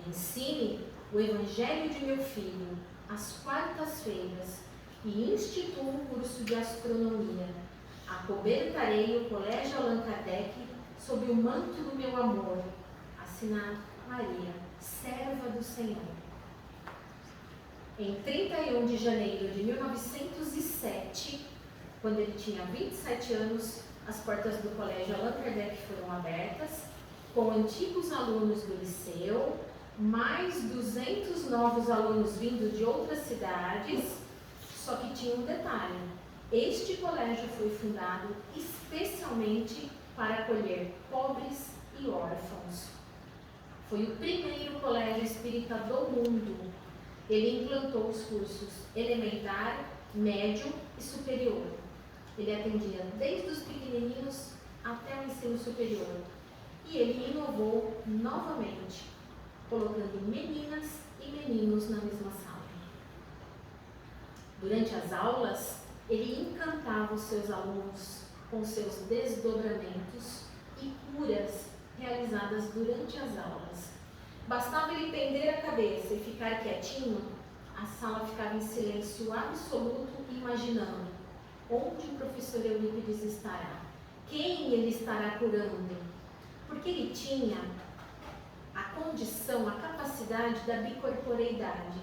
Ensine o Evangelho de meu filho às quartas-feiras e institua um curso de astronomia. Acobertarei o Colégio Allan Kardec sob o manto do meu amor. Assinado Maria, serva do Senhor. Em 31 de janeiro de 1907, quando ele tinha 27 anos, as portas do Colégio Allan Kardec foram abertas, com antigos alunos do liceu, mais 200 novos alunos vindo de outras cidades, só que tinha um detalhe: este colégio foi fundado especialmente para acolher pobres e órfãos. Foi o primeiro colégio espírita do mundo. Ele implantou os cursos elementar, médio e superior. Ele atendia desde os pequenininhos até o ensino superior. E ele inovou novamente, colocando meninas e meninos na mesma sala. Durante as aulas, ele encantava os seus alunos com seus desdobramentos e curas realizadas durante as aulas. Bastava ele pender a cabeça e ficar quietinho, a sala ficava em silêncio absoluto, imaginando onde o professor Eurípides estará, quem ele estará curando, porque ele tinha a condição, a capacidade da bicorporeidade.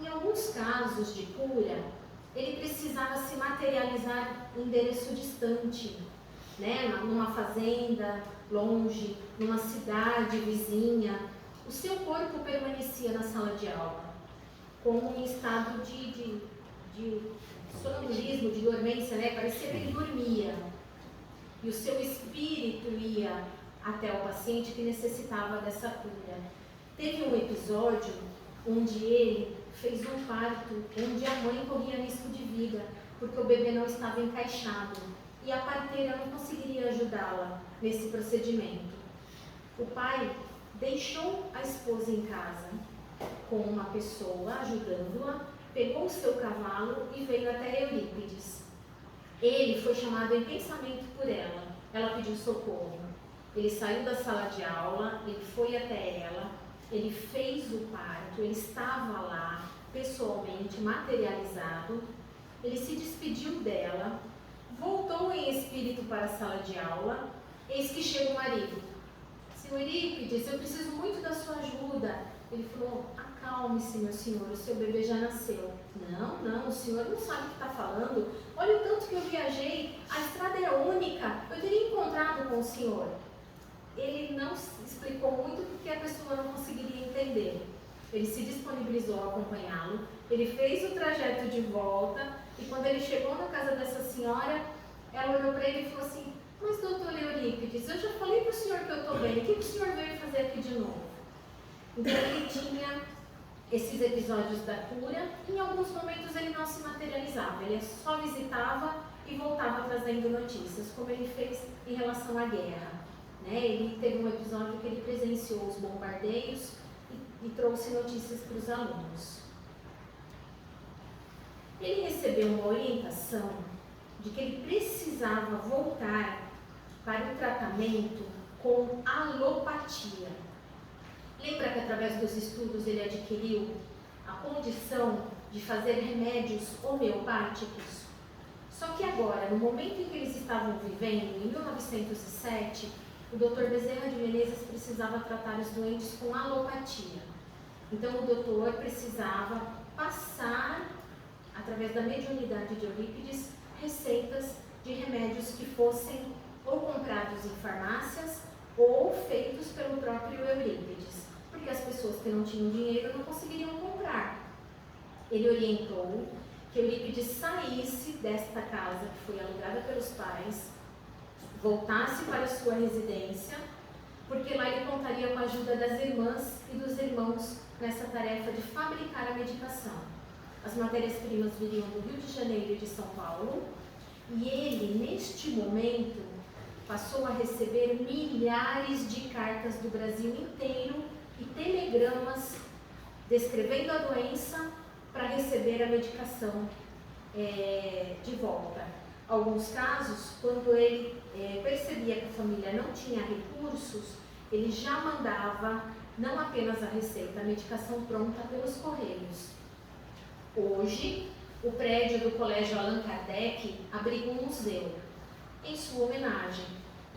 Em alguns casos de cura, ele precisava se materializar em endereço distante, né? Numa fazenda, longe, numa cidade vizinha. O seu corpo permanecia na sala de aula. como em estado de sonambulismo, de dormência, né? Parecia que ele dormia. E o seu espírito ia até o paciente que necessitava dessa cura. Teve um episódio onde ele fez um parto, onde a mãe corria risco de vida, porque o bebê não estava encaixado. E a parteira não conseguiria ajudá-la nesse procedimento. O pai deixou a esposa em casa com uma pessoa ajudando-a, pegou o seu cavalo e veio até Eurípides. Ele foi chamado em pensamento por ela. Ela pediu socorro. Ele saiu da sala de aula, ele foi até ela, ele fez o parto, ele estava lá pessoalmente, materializado. Ele se despediu dela, voltou em espírito para a sala de aula. Eis que chega o marido. Senhor Eurípides, eu preciso muito da sua ajuda. Ele falou: acalme-se, meu senhor, o seu bebê já nasceu. Não, o senhor não sabe o que está falando. Olha o tanto que eu viajei, a estrada é única, eu teria encontrado com o senhor. Ele não explicou muito porque a pessoa não conseguiria entender. Ele se disponibilizou a acompanhá-lo, ele fez o trajeto de volta e quando ele chegou na casa dessa senhora, ela olhou para ele e falou assim: mas doutor Eurípides, eu já falei para o senhor que eu estou bem, o que o senhor veio fazer aqui de novo? Então ele tinha esses episódios da cura. Em alguns momentos ele não se materializava, ele só visitava e voltava trazendo notícias, como ele fez em relação à guerra. Ele teve um episódio que ele presenciou os bombardeios e trouxe notícias para os alunos. Ele recebeu uma orientação de que ele precisava voltar para o tratamento com alopatia. Lembra que através dos estudos ele adquiriu a condição de fazer remédios homeopáticos? Só que agora, no momento em que eles estavam vivendo, em 1907, o Dr. Bezerra de Menezes precisava tratar os doentes com alopatia. Então o doutor precisava passar, através da mediunidade de Eurípides, receitas de remédios que fossem ou comprados em farmácias ou feitos pelo próprio Eurípides, porque as pessoas que não tinham dinheiro não conseguiriam comprar. Ele orientou que Eurípides saísse desta casa que foi alugada pelos pais, voltasse para sua residência, porque lá ele contaria com a ajuda das irmãs e dos irmãos nessa tarefa de fabricar a medicação. As matérias-primas viriam do Rio de Janeiro e de São Paulo, e ele, neste momento, passou a receber milhares de cartas do Brasil inteiro e telegramas descrevendo a doença para receber a medicação de volta. Alguns casos, quando ele percebia que a família não tinha recursos, ele já mandava não apenas a receita, a medicação pronta pelos correios. Hoje, o prédio do Colégio Allan Kardec abriga um museu em sua homenagem.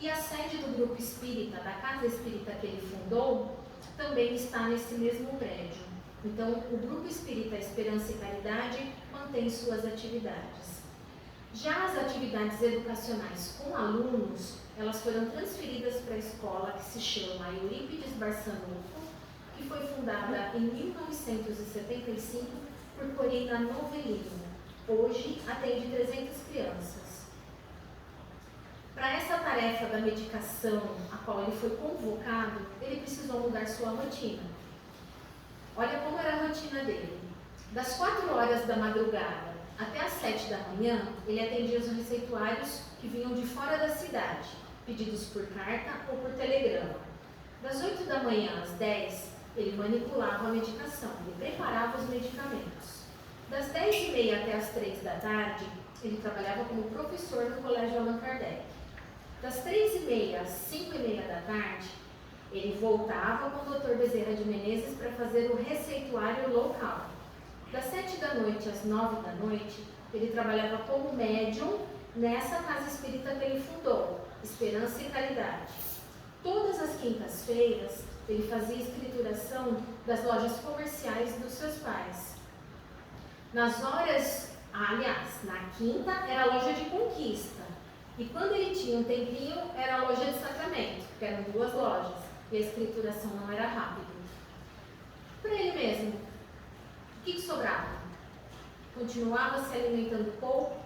E a sede do Grupo Espírita, da Casa Espírita que ele fundou, também está nesse mesmo prédio. Então, o Grupo Espírita Esperança e Caridade mantém suas atividades. Já as atividades educacionais com alunos, elas foram transferidas para a escola que se chama Eurípides Barçanufo, que foi fundada em 1975 por Corina Novelino. Hoje atende 300 crianças. Para essa tarefa da medicação, a qual ele foi convocado, ele precisou mudar sua rotina. Olha como era a rotina dele. Das 4 horas da madrugada até as 7 da manhã, ele atendia os receituários que vinham de fora da cidade, pedidos por carta ou por telegrama. Das 8 da manhã às 10, ele manipulava a medicação, ele preparava os medicamentos. Das 10h30 até as 3 da tarde, ele trabalhava como professor no Colégio Allan Kardec. Das 3h30 às 5h30 da tarde, ele voltava com o Dr. Bezerra de Menezes para fazer o receituário local. Das 7 da noite às 9 da noite, ele trabalhava como médium nessa casa espírita que ele fundou, Esperança e Caridade. Todas as quintas-feiras, ele fazia escrituração das lojas comerciais dos seus pais. Nas horas, aliás, na quinta era a loja de Conquista. E quando ele tinha um tempinho, era a loja de Sacramento, que eram 2 lojas. E a escrituração não era rápida. Para ele mesmo, que sobrava? Continuava se alimentando pouco,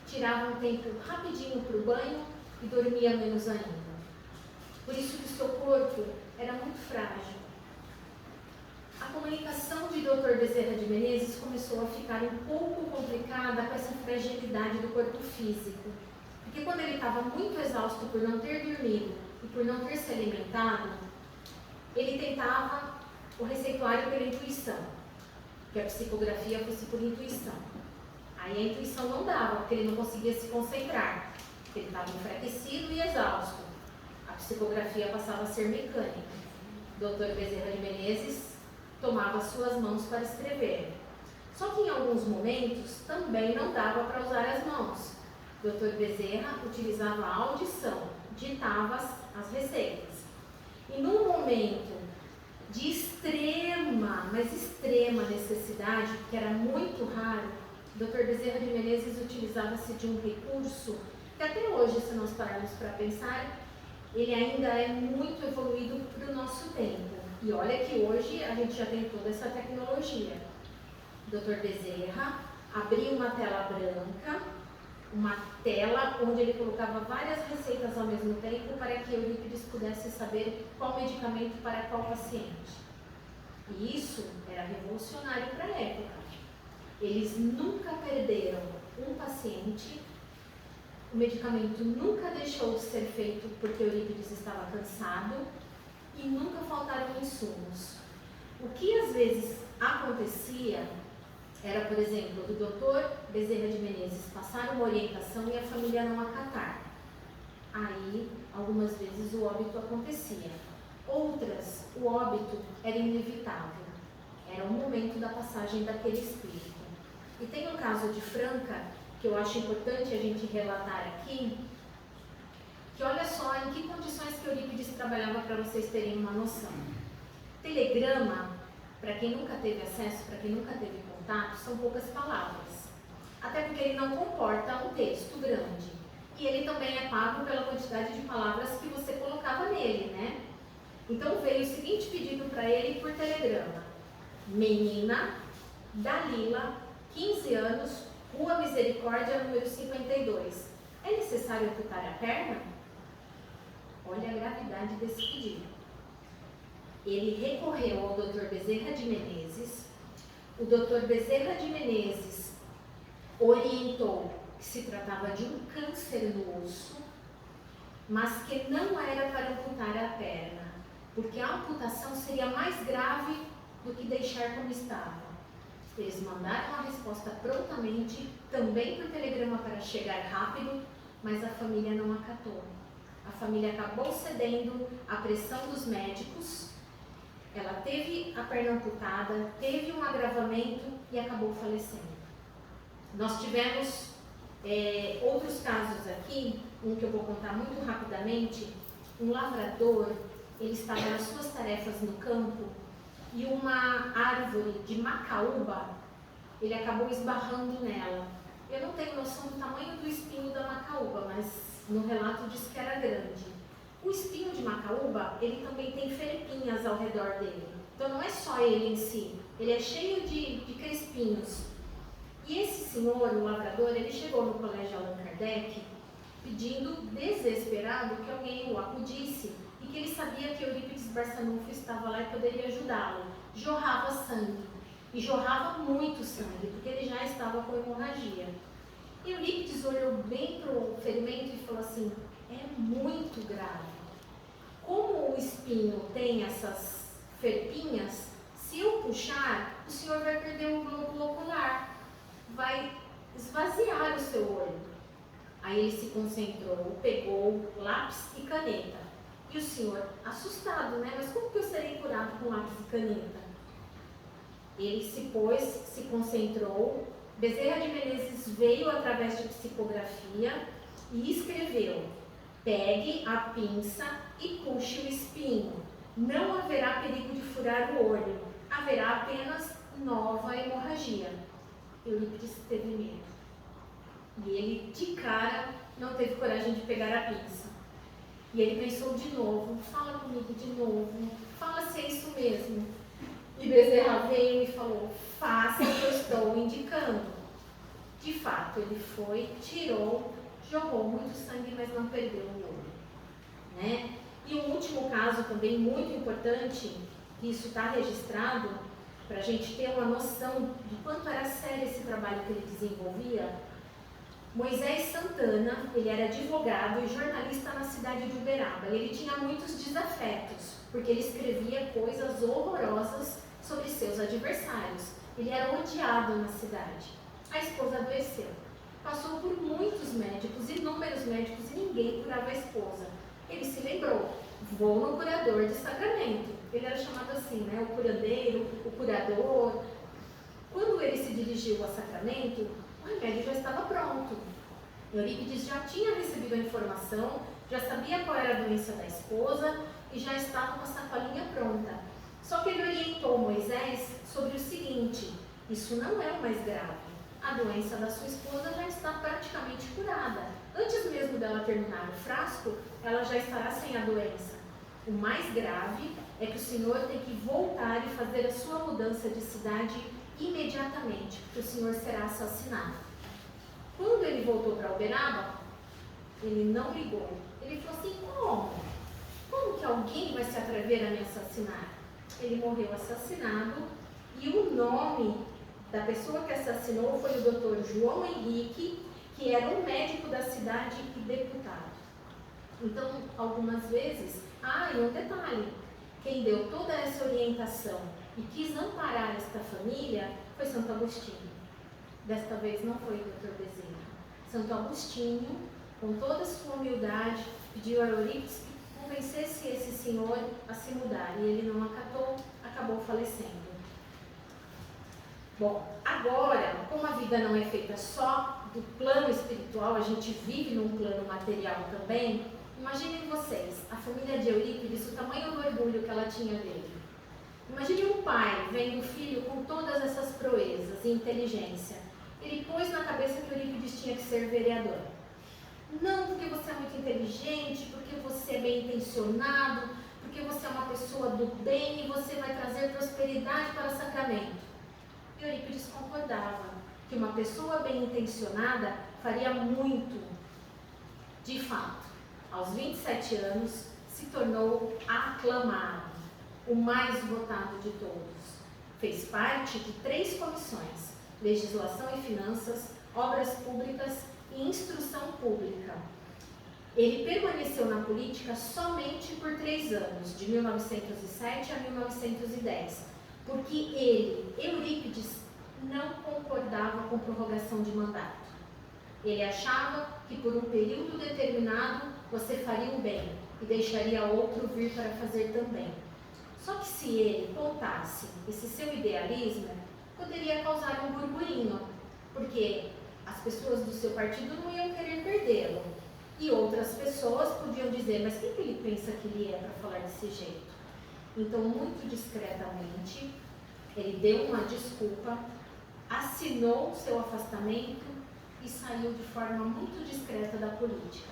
tirava um tempo rapidinho para o banho e dormia menos ainda. Por isso que o seu corpo era muito frágil. A comunicação de Dr. Bezerra de Menezes começou a ficar um pouco complicada com essa fragilidade do corpo físico. Porque quando ele estava muito exausto por não ter dormido e por não ter se alimentado, ele tentava o receituário pela intuição, que a psicografia fosse por intuição. Aí a intuição não dava, porque ele não conseguia se concentrar, porque ele estava enfraquecido e exausto. A psicografia passava a ser mecânica. Dr. Bezerra de Menezes tomava suas mãos para escrever. Só que em alguns momentos também não dava para usar as mãos. Dr. Bezerra utilizava a audição, ditava as receitas. E num momento de extrema, mas extrema necessidade, que era muito raro, Dr. Bezerra de Menezes utilizava-se de um recurso que até hoje, se nós pararmos para pensar, ele ainda é muito evoluído para o nosso tempo. E olha que hoje a gente já tem toda essa tecnologia. Dr. Bezerra abriu uma tela branca, uma tela onde ele colocava várias receitas ao mesmo tempo para que Eurípides pudesse saber qual medicamento para qual paciente. E isso era revolucionário para a época. Eles nunca perderam um paciente, o medicamento nunca deixou de ser feito porque Eurípides estava cansado e nunca faltaram insumos. O que às vezes acontecia era, por exemplo, do Dr. Bezerra de Menezes passar uma orientação e a família não acatar. Aí, algumas vezes, o óbito acontecia. Outras, o óbito era inevitável. Era o momento da passagem daquele espírito. E tem um caso de Franca, que eu acho importante a gente relatar aqui, que olha só em que condições que Eurípides trabalhava para vocês terem uma noção. Telegrama, para quem nunca teve acesso, para quem nunca teve contato, são poucas palavras. Até porque ele não comporta um texto grande. E ele também é pago pela quantidade de palavras que você colocava nele, né? Então veio o seguinte pedido para ele por telegrama. Menina, Dalila, 15 anos, Rua Misericórdia, número 52. É necessário amputar a perna? Olha a gravidade desse pedido. Ele recorreu ao Dr. Bezerra de Menezes. O Dr. Bezerra de Menezes orientou que se tratava de um câncer no osso, mas que não era para amputar a perna, porque a amputação seria mais grave do que deixar como estava. Eles mandaram a resposta prontamente, também por telegrama para chegar rápido, mas a família não acatou. A família acabou cedendo à pressão dos médicos, ela teve a perna amputada, teve um agravamento e acabou falecendo. Nós tivemos outros casos aqui, um que eu vou contar muito rapidamente. Um lavrador, ele estava nas suas tarefas no campo e uma árvore de macaúba, ele acabou esbarrando nela. Eu não tenho noção do tamanho do espinho da macaúba, mas no relato diz que era grande. O espinho de macaúba, ele também tem felipinhas ao redor dele. Então não é só ele em si, ele é cheio de crespinhos. E esse senhor, o lavrador, ele chegou no colégio Allan Kardec pedindo, desesperado, que alguém o acudisse e que ele sabia que Eurípides Barçanufo estava lá e poderia ajudá-lo. Jorrava sangue, e jorrava muito sangue, porque ele já estava com hemorragia. E Eurípides olhou bem para o ferimento e falou assim, é muito grave. Como o espinho tem essas felipinhas, se eu puxar, o senhor vai perder o glóbulo ocular, vai esvaziar o seu olho. Aí ele se concentrou, pegou lápis e caneta. E o senhor, assustado, né? Mas como que eu serei curado com lápis e caneta? Ele se pôs, se concentrou. Bezerra de Menezes veio através de psicografia e escreveu: pegue a pinça e puxe o espinho. Não haverá perigo de furar o olho. Haverá apenas nova hemorragia. Eurípides teve medo. E ele, de cara, não teve coragem de pegar a pinça. E ele pensou de novo, fala comigo de novo, fala se é isso mesmo. E Bezerra veio e falou, faça o que eu estou indicando. De fato, ele foi, tirou, jogou muito sangue, mas não perdeu o olho. Né? E o último caso também muito importante, que isso está registrado, para a gente ter uma noção de quanto era sério esse trabalho que ele desenvolvia. Moisés Santana, ele era advogado e jornalista na cidade de Uberaba. E ele tinha muitos desafetos, porque ele escrevia coisas horrorosas sobre seus adversários. Ele era odiado na cidade. A esposa adoeceu. Passou por muitos médicos, inúmeros médicos, e ninguém curava a esposa. Ele se lembrou, vou no curador de Sacramento. Ele era chamado assim, né? O curandeiro, o curador. Quando ele se dirigiu a Sacramento, o remédio já estava pronto. Eurípides já tinha recebido a informação, já sabia qual era a doença da esposa e já estava com a sacolinha pronta. Só que ele orientou Moisés sobre o seguinte, isso não é o mais grave. A doença da sua esposa já está praticamente curada. Antes mesmo dela terminar o frasco, ela já estará sem a doença. O mais grave é que o Senhor tem que voltar e fazer a sua mudança de cidade imediatamente, porque o Senhor será assassinado. Quando ele voltou para Uberaba, ele não ligou. Ele falou assim, como que alguém vai se atrever a me assassinar? Ele morreu assassinado e o nome da pessoa que assassinou foi o Dr. João Henrique, que era um médico da cidade e deputado. Então, algumas vezes, e um detalhe, quem deu toda essa orientação e quis amparar esta família foi Santo Agostinho. Desta vez não foi o Dr. Bezerra. Santo Agostinho, com toda a sua humildade, pediu a Eurípides que convencesse esse senhor a se mudar. E ele não acatou, acabou falecendo. Bom, agora, como a vida não é feita só do plano espiritual, a gente vive num plano material também. Imaginem vocês, a família de Eurípides, o tamanho do orgulho que ela tinha dele. Imagine um pai vendo o filho com todas essas proezas e inteligência. Ele pôs na cabeça que Eurípides tinha que ser vereador. Não porque você é muito inteligente, porque você é bem intencionado, porque você é uma pessoa do bem e você vai trazer prosperidade para Sacramento. E Eurípides concordava que uma pessoa bem intencionada faria muito. De fato, aos 27 anos, se tornou aclamado, o mais votado de todos. Fez parte de 3 comissões, Legislação e Finanças, Obras Públicas e Instrução Pública. Ele permaneceu na política somente por 3 anos, de 1907 a 1910, porque ele, Eurípides, não concordava com prorrogação de mandato. Ele achava que por um período determinado você faria o bem e deixaria outro vir para fazer também. Só que se ele contasse esse seu idealismo, poderia causar um burburinho, porque as pessoas do seu partido não iam querer perdê-lo. E outras pessoas podiam dizer, mas quem que ele pensa que ele é para falar desse jeito? Então, muito discretamente, ele deu uma desculpa, assinou seu afastamento e saiu de forma muito discreta da política.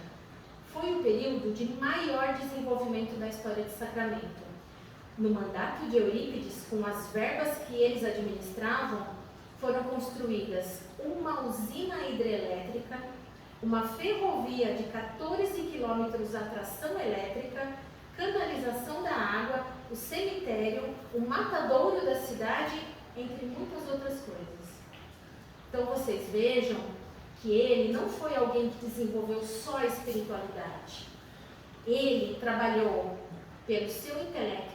Foi o período de maior desenvolvimento da história de Sacramento. No mandato de Eurípides, com as verbas que eles administravam, foram construídas uma usina hidrelétrica, uma ferrovia de 14 quilômetros a tração elétrica, canalização da água, o cemitério, o matadouro da cidade, entre muitas outras coisas. Então vocês vejam que ele não foi alguém que desenvolveu só a espiritualidade. Ele trabalhou pelo seu intelecto,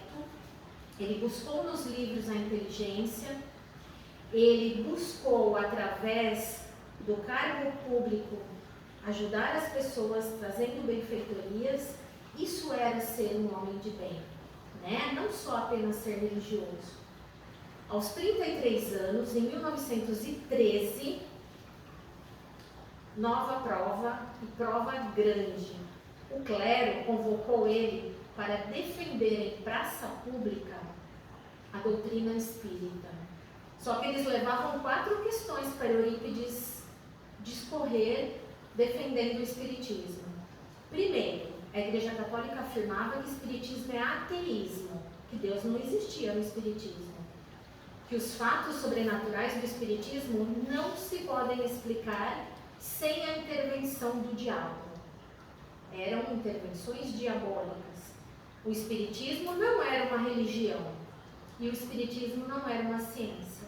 ele buscou nos livros a inteligência, ele buscou, através do cargo público, ajudar as pessoas, trazendo benfeitorias. Isso era ser um homem de bem, né? Não só apenas ser religioso. Aos 33 anos, em 1913, nova prova e prova grande. O clero convocou ele para defender em praça pública a doutrina espírita. Só que eles levavam 4 questões para Eurípides discorrer defendendo o espiritismo. Primeiro, a Igreja Católica afirmava que o espiritismo é ateísmo, que Deus não existia no espiritismo. que os fatos sobrenaturais do Espiritismo não se podem explicar sem a intervenção do diabo. Eram intervenções diabólicas. O Espiritismo não era uma religião e o Espiritismo não era uma ciência.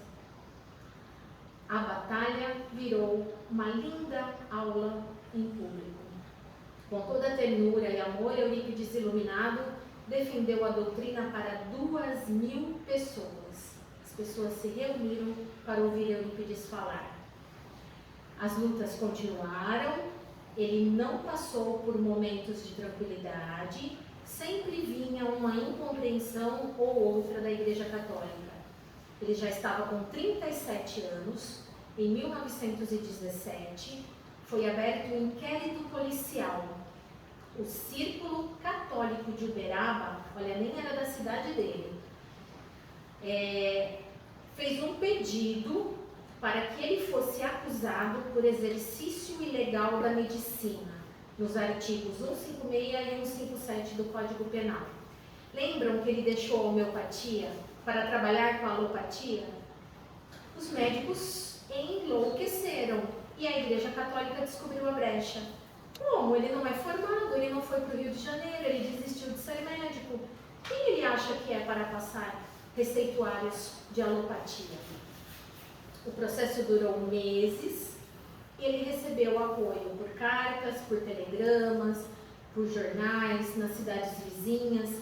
A batalha virou uma linda aula em público. Com toda a ternura e amor, Eurípides, iluminado, defendeu a doutrina para 2.000 pessoas. As pessoas se reuniram para ouvir Eurípides falar. As lutas continuaram, ele não passou por momentos de tranquilidade, sempre vinha uma incompreensão ou outra da Igreja Católica. Ele já estava com 37 anos, em 1917, foi aberto um inquérito policial. O Círculo Católico de Uberaba, olha, nem era da cidade dele, fez um pedido para que ele fosse acusado por exercício ilegal da medicina, nos artigos 156 e 157 do Código Penal. Lembram que ele deixou a homeopatia para trabalhar com a alopatia? Os médicos enlouqueceram e a Igreja Católica descobriu a brecha. Como? Ele não é formado, ele não foi para o Rio de Janeiro, ele desistiu de ser médico. Quem ele acha que é para passar receituários de alopatia? O processo durou meses e ele recebeu apoio por cartas, por telegramas, por jornais, nas cidades vizinhas.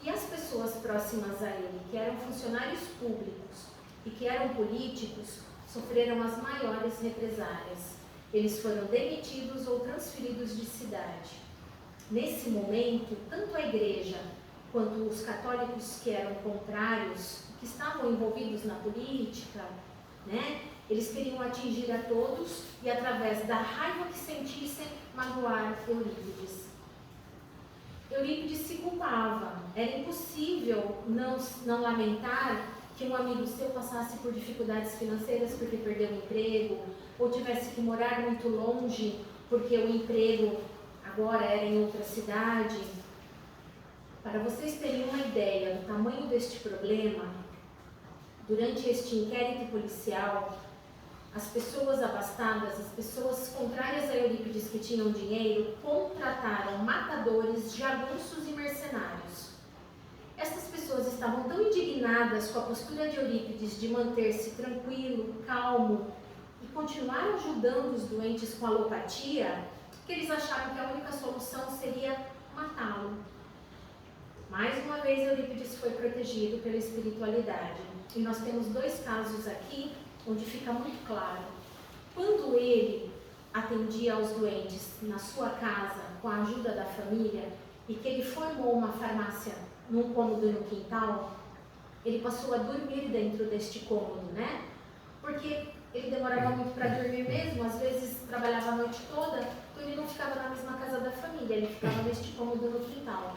E as pessoas próximas a ele, que eram funcionários públicos e que eram políticos, sofreram as maiores represálias. Eles foram demitidos ou transferidos de cidade. Nesse momento, tanto a igreja quanto os católicos que eram contrários, que estavam envolvidos na política, eles queriam atingir a todos e, através da raiva que sentissem, magoar Eurípides. Eurípides se culpava. Era impossível não lamentar que um amigo seu passasse por dificuldades financeiras porque perdeu o emprego, ou tivesse que morar muito longe porque o emprego agora era em outra cidade. Para vocês terem uma ideia do tamanho deste problema, durante este inquérito policial, as pessoas abastadas, as pessoas contrárias a Eurípides que tinham dinheiro, contrataram matadores, jagunços e mercenários. Essas pessoas estavam tão indignadas com a postura de Eurípides de manter-se tranquilo, calmo e continuar ajudando os doentes com alopatia, que eles acharam que a única solução seria matá-lo. Mais uma vez, Eurípides foi protegido pela espiritualidade. E nós temos dois casos aqui onde fica muito claro. Quando ele atendia aos doentes na sua casa com a ajuda da família e que ele formou uma farmácia num cômodo no quintal, ele passou a dormir dentro deste cômodo, Porque ele demorava muito para dormir mesmo, às vezes trabalhava a noite toda, então ele não ficava na mesma casa da família, ele ficava neste cômodo no quintal.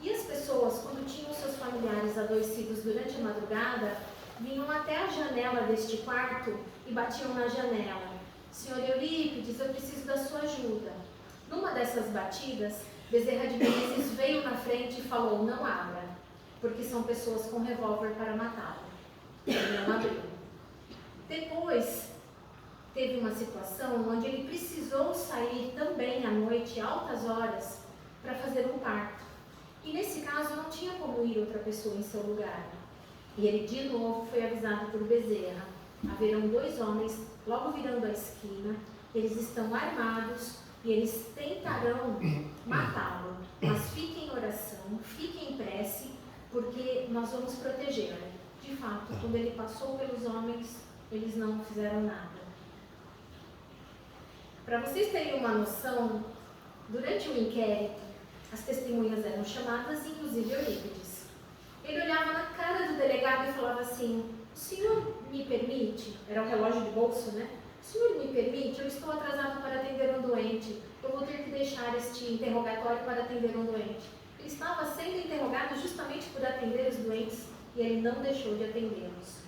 E as pessoas, quando tinham seus familiares adoecidos durante a madrugada, vinham até a janela deste quarto e batiam na janela. Senhor Eurípides, eu preciso da sua ajuda. Numa dessas batidas, Bezerra de Menezes veio na frente e falou, não abra, porque são pessoas com revólver para matá-lo. Ele não abriu. Depois, teve uma situação onde ele precisou sair também à noite, altas horas, para fazer um parto. E nesse caso não tinha como ir outra pessoa em seu lugar. E ele de novo foi avisado por Bezerra. Haverão dois homens logo virando a esquina, eles estão armados e eles tentarão matá-lo. Mas fiquem em oração, fiquem em prece, porque nós vamos protegê-lo. De fato, quando ele passou pelos homens, eles não fizeram nada. Para vocês terem uma noção, durante o inquérito, as testemunhas eram chamadas, inclusive Eurípides. Ele olhava na cara do delegado e falava assim, o senhor me permite? Era um relógio de bolso, O senhor me permite? Eu estou atrasado para atender um doente. Eu vou ter que deixar este interrogatório para atender um doente. Ele estava sendo interrogado justamente por atender os doentes e ele não deixou de atendê-los.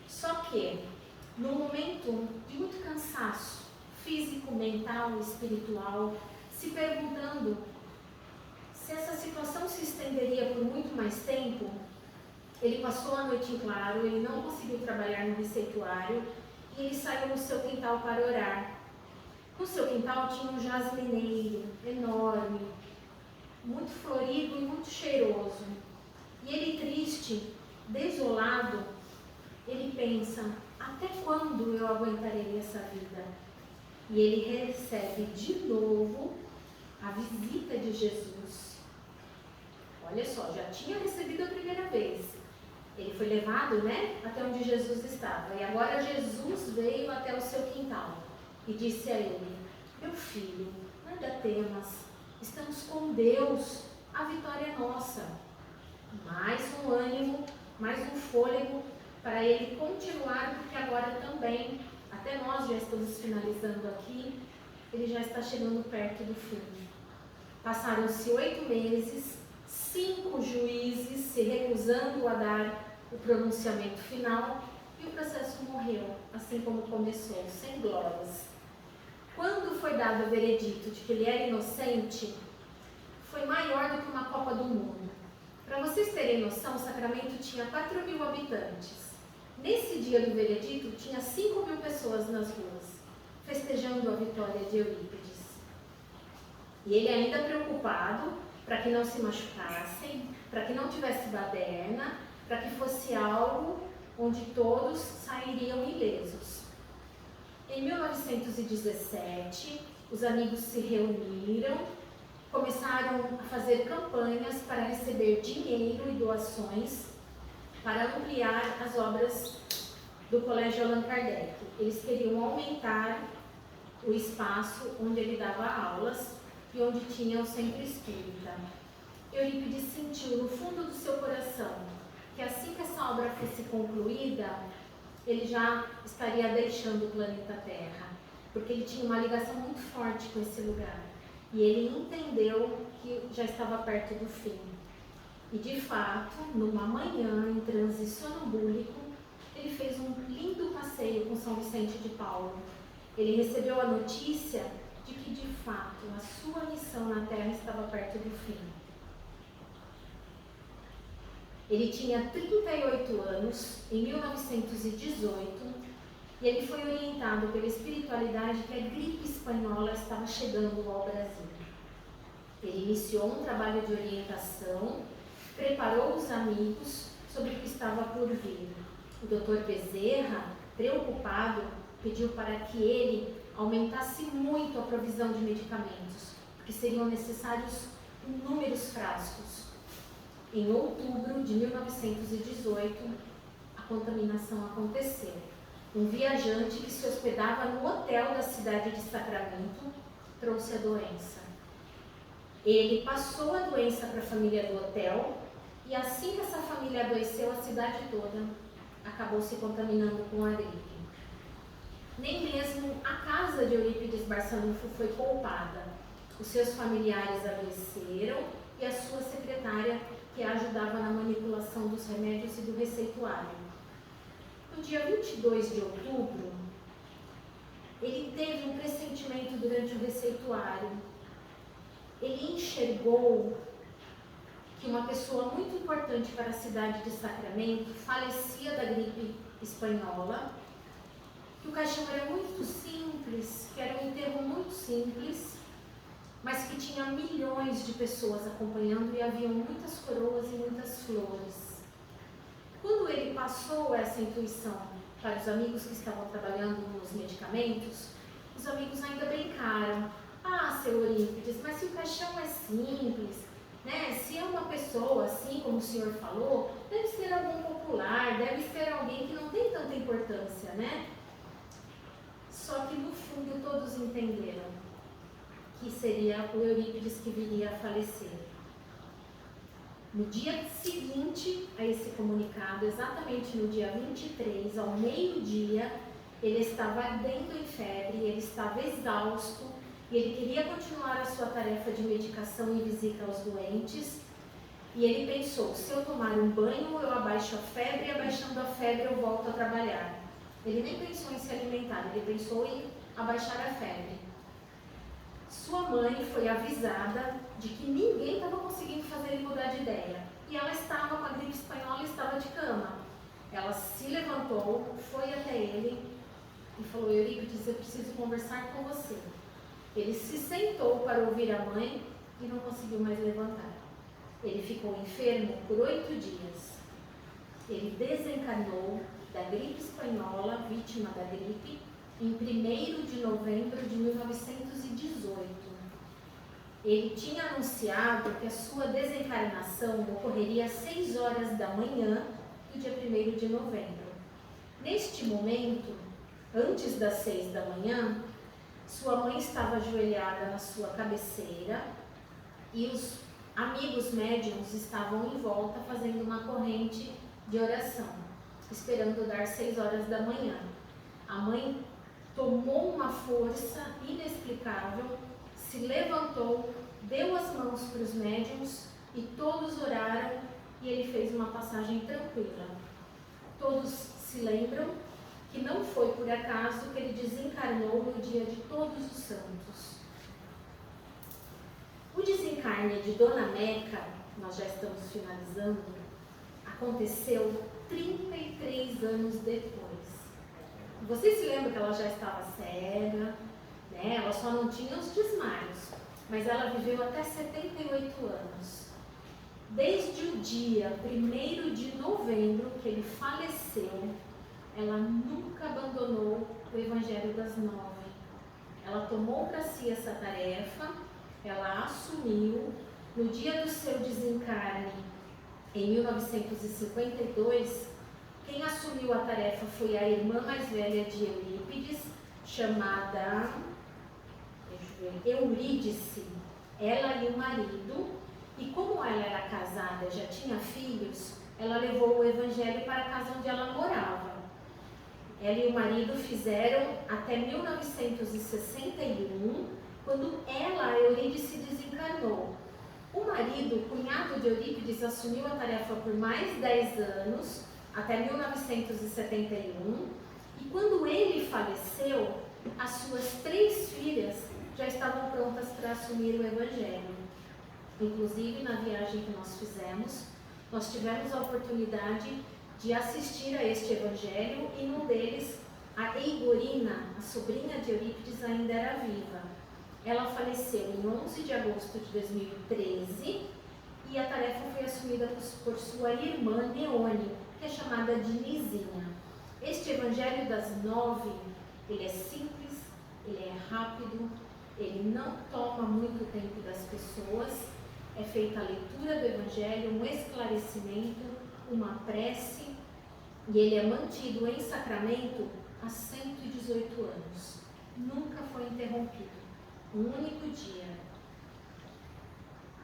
Só que, no momento de muito cansaço físico, mental, espiritual, se perguntando se essa situação se estenderia por muito mais tempo, Ele passou a noite em claro, ele não conseguiu trabalhar no receituário e ele saiu no seu quintal para orar. No seu quintal tinha um jasmineiro enorme, muito florido e muito cheiroso. E ele, triste, desolado, ele pensa: até quando eu aguentarei essa vida? E ele recebe de novo a visita de Jesus. Olha só, já tinha recebido a primeira vez. Ele foi levado, até onde Jesus estava. E agora Jesus veio até o seu quintal e disse a ele: meu filho, nada temas, estamos com Deus, a vitória é nossa. Mais um ânimo, mais um fôlego para ele continuar, porque agora também, até nós já estamos finalizando aqui, ele já está chegando perto do fim. Passaram-se 8 meses, 5 juízes se recusando a dar o pronunciamento final, e o processo morreu, assim como começou, sem glórias. Quando foi dado o veredito de que ele era inocente, foi maior do que uma Copa do Mundo. Para vocês terem noção, o Sacramento tinha 4.000 habitantes. Nesse dia do veredito, tinha 5.000 pessoas nas ruas, festejando a vitória de Eurípides. E ele ainda preocupado para que não se machucassem, para que não tivesse baderna, para que fosse algo onde todos sairiam ilesos. Em 1917, os amigos se reuniram, começaram a fazer campanhas para receber dinheiro e doações para ampliar as obras do Colégio Allan Kardec. Eles queriam aumentar o espaço onde ele dava aulas e onde tinha o centro espírita. Eurípides sentiu no fundo do seu coração que assim que essa obra fosse concluída, ele já estaria deixando o planeta Terra, porque ele tinha uma ligação muito forte com esse lugar. E ele entendeu que já estava perto do fim. E de fato, numa manhã em transe sonambúlico, ele fez um lindo passeio com São Vicente de Paulo. Ele recebeu a notícia de que de fato a sua missão na Terra estava perto do fim. Ele tinha 38 anos, em 1918, e ele foi orientado pela espiritualidade que a gripe espanhola estava chegando ao Brasil. Ele iniciou um trabalho de orientação, preparou os amigos sobre o que estava por vir. O Dr. Bezerra, preocupado, pediu para que ele aumentasse muito a provisão de medicamentos, porque seriam necessários inúmeros frascos. Em outubro de 1918, a contaminação aconteceu. Um viajante que se hospedava no hotel da cidade de Sacramento trouxe a doença. Ele passou a doença para a família do hotel e assim que essa família adoeceu, a cidade toda acabou se contaminando com a gripe. Nem mesmo a casa de Eurípides Barçanufo foi poupada. Os seus familiares adoeceram e a sua secretária, que a ajudava na manipulação dos remédios e do receituário. No dia 22 de outubro, ele teve um pressentimento durante o receituário. Ele enxergou que uma pessoa muito importante para a cidade de Sacramento falecia da gripe espanhola, que o caixão era muito simples, que era um enterro muito simples, mas que tinha milhões de pessoas acompanhando e haviam muitas coroas e muitas flores. Quando ele passou essa intuição para os amigos que estavam trabalhando nos medicamentos, os amigos ainda brincaram: ah, seu Eurípides, mas se o caixão é simples, se é uma pessoa assim como o senhor falou, deve ser algum popular, deve ser alguém que não tem tanta importância, Só que no fundo todos entenderam que seria o Eurípides que viria a falecer. No dia seguinte a esse comunicado, exatamente no dia 23, ao meio-dia, ele estava ardendo em febre, ele estava exausto, e ele queria continuar a sua tarefa de medicação e visita aos doentes, e ele pensou: se eu tomar um banho, eu abaixo a febre, e abaixando a febre eu volto a trabalhar. Ele nem pensou em se alimentar, ele pensou em abaixar a febre. Sua mãe foi avisada de que ninguém estava conseguindo fazer ele mudar de ideia. e ela estava com a gripe espanhola e estava de cama. Ela se levantou, foi até ele e falou: Eurípides, eu preciso conversar com você. Ele se sentou para ouvir a mãe e não conseguiu mais levantar. Ele ficou enfermo por 8 dias. Ele desencarnou da gripe espanhola, vítima da gripe, em 1º de novembro de 1918. Ele tinha anunciado que a sua desencarnação ocorreria às 6 horas da manhã do dia 1º de novembro. Neste momento, antes das 6 da manhã, sua mãe estava ajoelhada na sua cabeceira e os amigos médiuns estavam em volta fazendo uma corrente de oração, esperando dar 6 horas da manhã. A mãe tomou uma força inexplicável, se levantou, deu as mãos para os médiuns e todos oraram e ele fez uma passagem tranquila. Todos se lembram que não foi por acaso que ele desencarnou no dia de Todos os Santos. O desencarne de Dona Meca, nós já estamos finalizando, aconteceu 33 anos depois. Vocês se lembram que ela já estava cega, né? Ela só não tinha os desmaios, mas ela viveu até 78 anos. Desde o dia 1º de novembro que ele faleceu, ela nunca abandonou o Evangelho das 9. Ela tomou para si essa tarefa, ela assumiu. No dia do seu desencarne, em 1952, quem assumiu a tarefa foi a irmã mais velha de Eurípides, chamada Eurídice, ela e o marido. E como ela era casada, já tinha filhos, ela levou o Evangelho para a casa onde ela morava. Ela e o marido fizeram até 1961, quando ela, Eurídice, desencarnou. O marido, cunhado de Eurípides, assumiu a tarefa por mais 10 anos, até 1971, e quando ele faleceu, as suas 3 filhas já estavam prontas para assumir o Evangelho. Inclusive, na viagem que nós fizemos, nós tivemos a oportunidade de assistir a este Evangelho, e num deles, a Eigorina, a sobrinha de Eurípides, ainda era viva. Ela faleceu em 11 de agosto de 2013 e a tarefa foi assumida por sua irmã Neone, que é chamada de Nizinha. Este Evangelho das 9, ele é simples, ele é rápido, ele não toma muito tempo das pessoas, é feita a leitura do Evangelho, um esclarecimento, uma prece, e ele é mantido em sacramento há 118 anos. Nunca foi interrompido. Um único dia.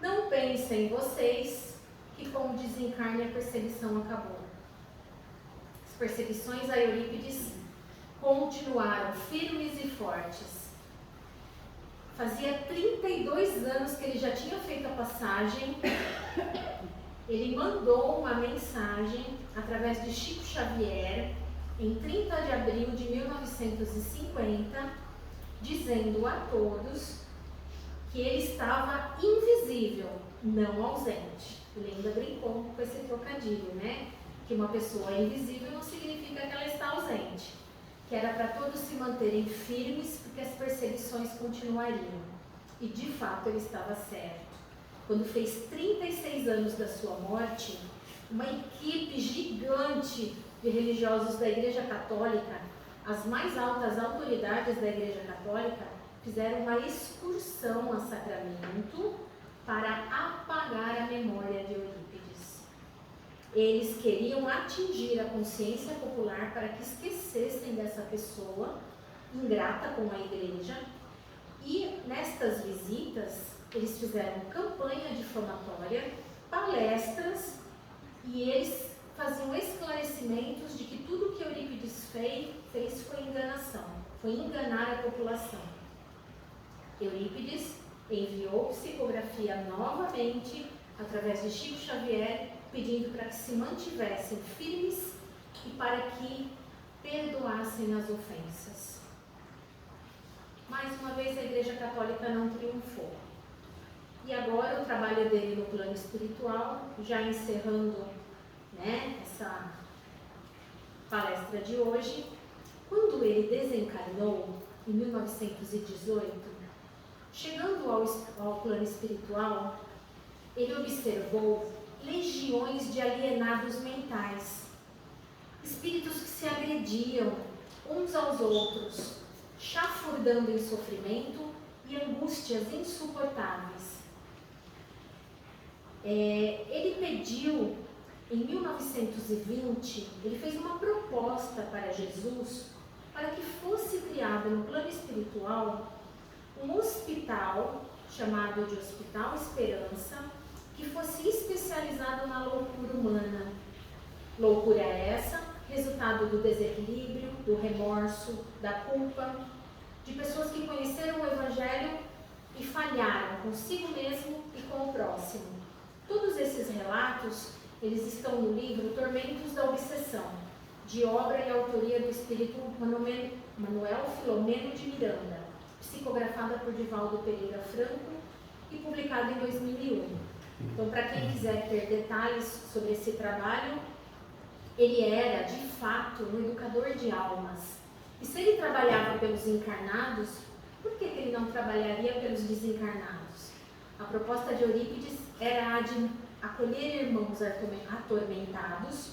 Não pensem vocês que com o desencarne a perseguição acabou. As perseguições a Eurípides continuaram firmes e fortes. Fazia 32 anos que ele já tinha feito a passagem. Ele mandou uma mensagem através de Chico Xavier em 30 de abril de 1950, dizendo a todos que ele estava invisível, não ausente. Ele ainda brincou com esse trocadilho, né? Que uma pessoa invisível não significa que ela está ausente. Que era para todos se manterem firmes, porque as perseguições continuariam. E de fato ele estava certo. Quando fez 36 anos da sua morte, uma equipe gigante de religiosos da Igreja Católica, as mais altas autoridades da Igreja Católica, fizeram uma excursão a Sacramento para apagar a memória de Eurípides. Eles queriam atingir a consciência popular para que esquecessem dessa pessoa ingrata com a Igreja. E nestas visitas, eles fizeram campanha difamatória, palestras, e eles faziam esclarecimentos de que tudo que Eurípides fez foi enganação, foi enganar a população. Eurípides enviou psicografia novamente, através de Chico Xavier, pedindo para que se mantivessem firmes e para que perdoassem as ofensas. Mais uma vez a Igreja Católica não triunfou. E agora o trabalho dele no plano espiritual, já encerrando, né, essa palestra de hoje, quando ele desencarnou, em 1918, chegando ao plano espiritual, ele observou legiões de alienados mentais, espíritos que se agrediam uns aos outros, chafurdando em sofrimento e angústias insuportáveis. Ele pediu, em 1920, ele fez uma proposta para Jesus para que fosse criado no plano espiritual um hospital, chamado de Hospital Esperança, que fosse especializado na loucura humana. Loucura essa, resultado do desequilíbrio, do remorso, da culpa, de pessoas que conheceram o Evangelho e falharam consigo mesmo e com o próximo. Todos esses relatos, eles estão no livro Tormentos da Obsessão, de obra e autoria do espírito Manuel Filomeno de Miranda, psicografada por Divaldo Pereira Franco e publicado em 2001. Então, para quem quiser ter detalhes sobre esse trabalho, ele era, de fato, um educador de almas. E se ele trabalhava pelos encarnados, por que ele não trabalharia pelos desencarnados? A proposta de Eurípides era a de acolher irmãos atormentados,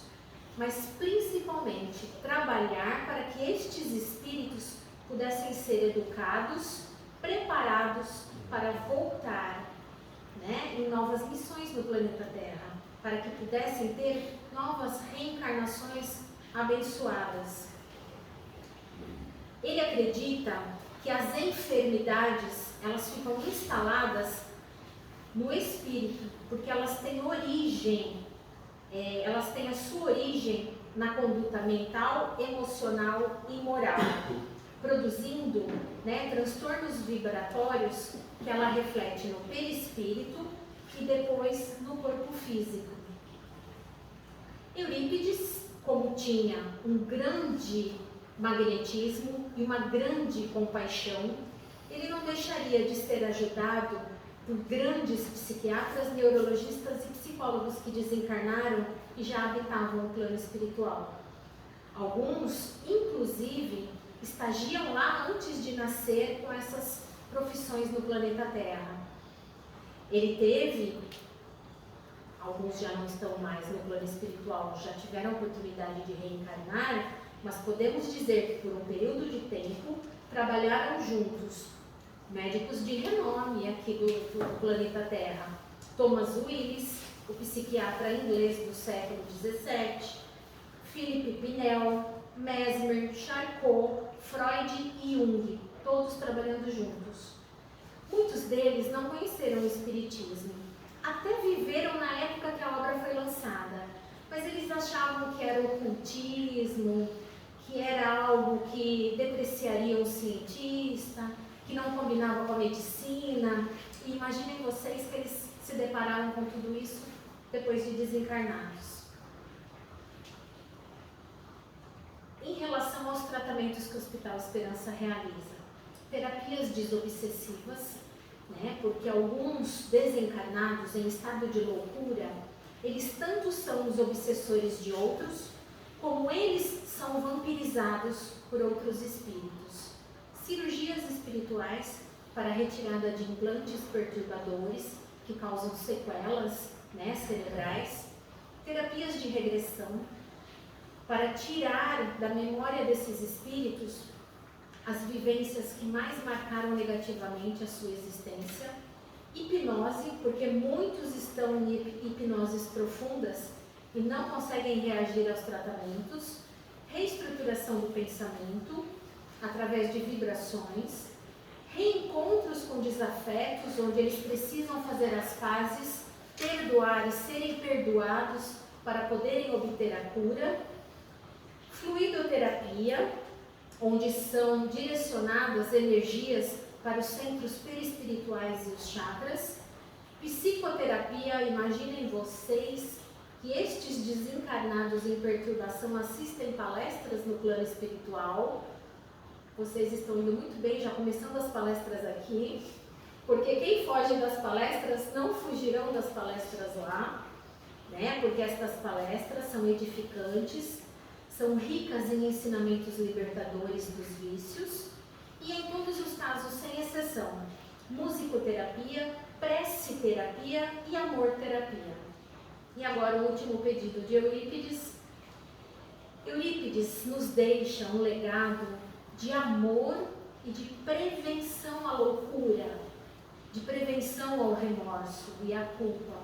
mas principalmente trabalhar para que estes espíritos pudessem ser educados, preparados para voltar, né, em novas missões no planeta Terra, para que pudessem ter novas reencarnações abençoadas. Ele acredita que as enfermidades, elas ficam instaladas no espírito, porque elas têm origem, elas têm a sua origem na conduta mental, emocional e moral, produzindo, né, transtornos vibratórios que ela reflete no perispírito e depois no corpo físico. Eurípides, como tinha um grande magnetismo e uma grande compaixão, ele não deixaria de ser ajudado por grandes psiquiatras, neurologistas e psicólogos que desencarnaram e já habitavam o plano espiritual. Alguns, inclusive, estagiam lá antes de nascer com essas profissões no planeta Terra. Ele teve, alguns já não estão mais no plano espiritual, já tiveram a oportunidade de reencarnar, mas podemos dizer que por um período de tempo trabalharam juntos médicos de renome aqui do planeta Terra. Thomas Willis, o psiquiatra inglês do século XVII, Philippe Pinel, Mesmer, Charcot, Freud e Jung, todos trabalhando juntos. Muitos deles não conheceram o espiritismo, até viveram na época que a obra foi lançada, mas eles achavam que era ocultismo, que era algo que depreciaria o cientista, que não combinava com a medicina. E imaginem vocês que eles se depararam com tudo isso depois de desencarnados. Em relação aos tratamentos que o Hospital Esperança realiza, terapias desobsessivas, né, porque alguns desencarnados em estado de loucura, eles tanto são os obsessores de outros, como eles são vampirizados por outros espíritos. Cirurgias espirituais para retirada de implantes perturbadores que causam sequelas, né, cerebrais, terapias de regressão para tirar da memória desses espíritos as vivências que mais marcaram negativamente a sua existência, hipnose, porque muitos estão em hipnoses profundas e não conseguem reagir aos tratamentos, reestruturação do pensamento através de vibrações, reencontros com desafetos, onde eles precisam fazer as pazes, perdoar e serem perdoados para poderem obter a cura, fluidoterapia, onde são direcionadas energias para os centros perispirituais e os chakras, psicoterapia, imaginem vocês que estes desencarnados em perturbação assistem palestras no plano espiritual. Vocês estão indo muito bem, já começando as palestras aqui. Porque quem foge das palestras não fugirão das palestras lá, né? Porque estas palestras são edificantes, são ricas em ensinamentos libertadores dos vícios e em todos os casos, sem exceção, musicoterapia, prece-terapia e amor-terapia. E agora o último pedido de Eurípides. Eurípides nos deixa um legado de amor e de prevenção à loucura, de prevenção ao remorso e à culpa.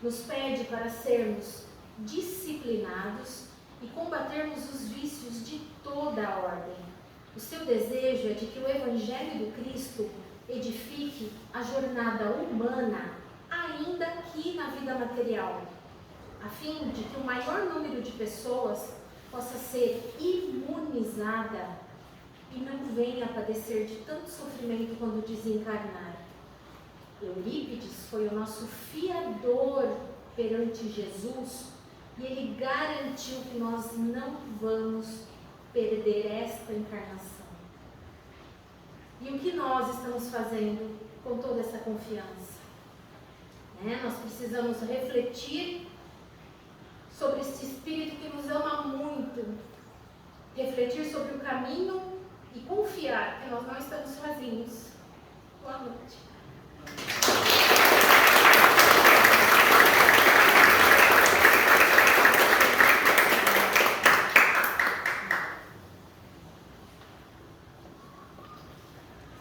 Nos pede para sermos disciplinados e combatermos os vícios de toda a ordem. O seu desejo é de que o Evangelho do Cristo edifique a jornada humana ainda aqui na vida material, a fim de que o maior número de pessoas possa ser imunizada e não venha a padecer de tanto sofrimento quando desencarnar. Eurípides foi o nosso fiador perante Jesus e ele garantiu que nós não vamos perder esta encarnação. E o que nós estamos fazendo com toda essa confiança? Nós precisamos refletir sobre esse Espírito que nos ama muito, refletir sobre o caminho e confiar que nós não estamos sozinhos. Boa noite.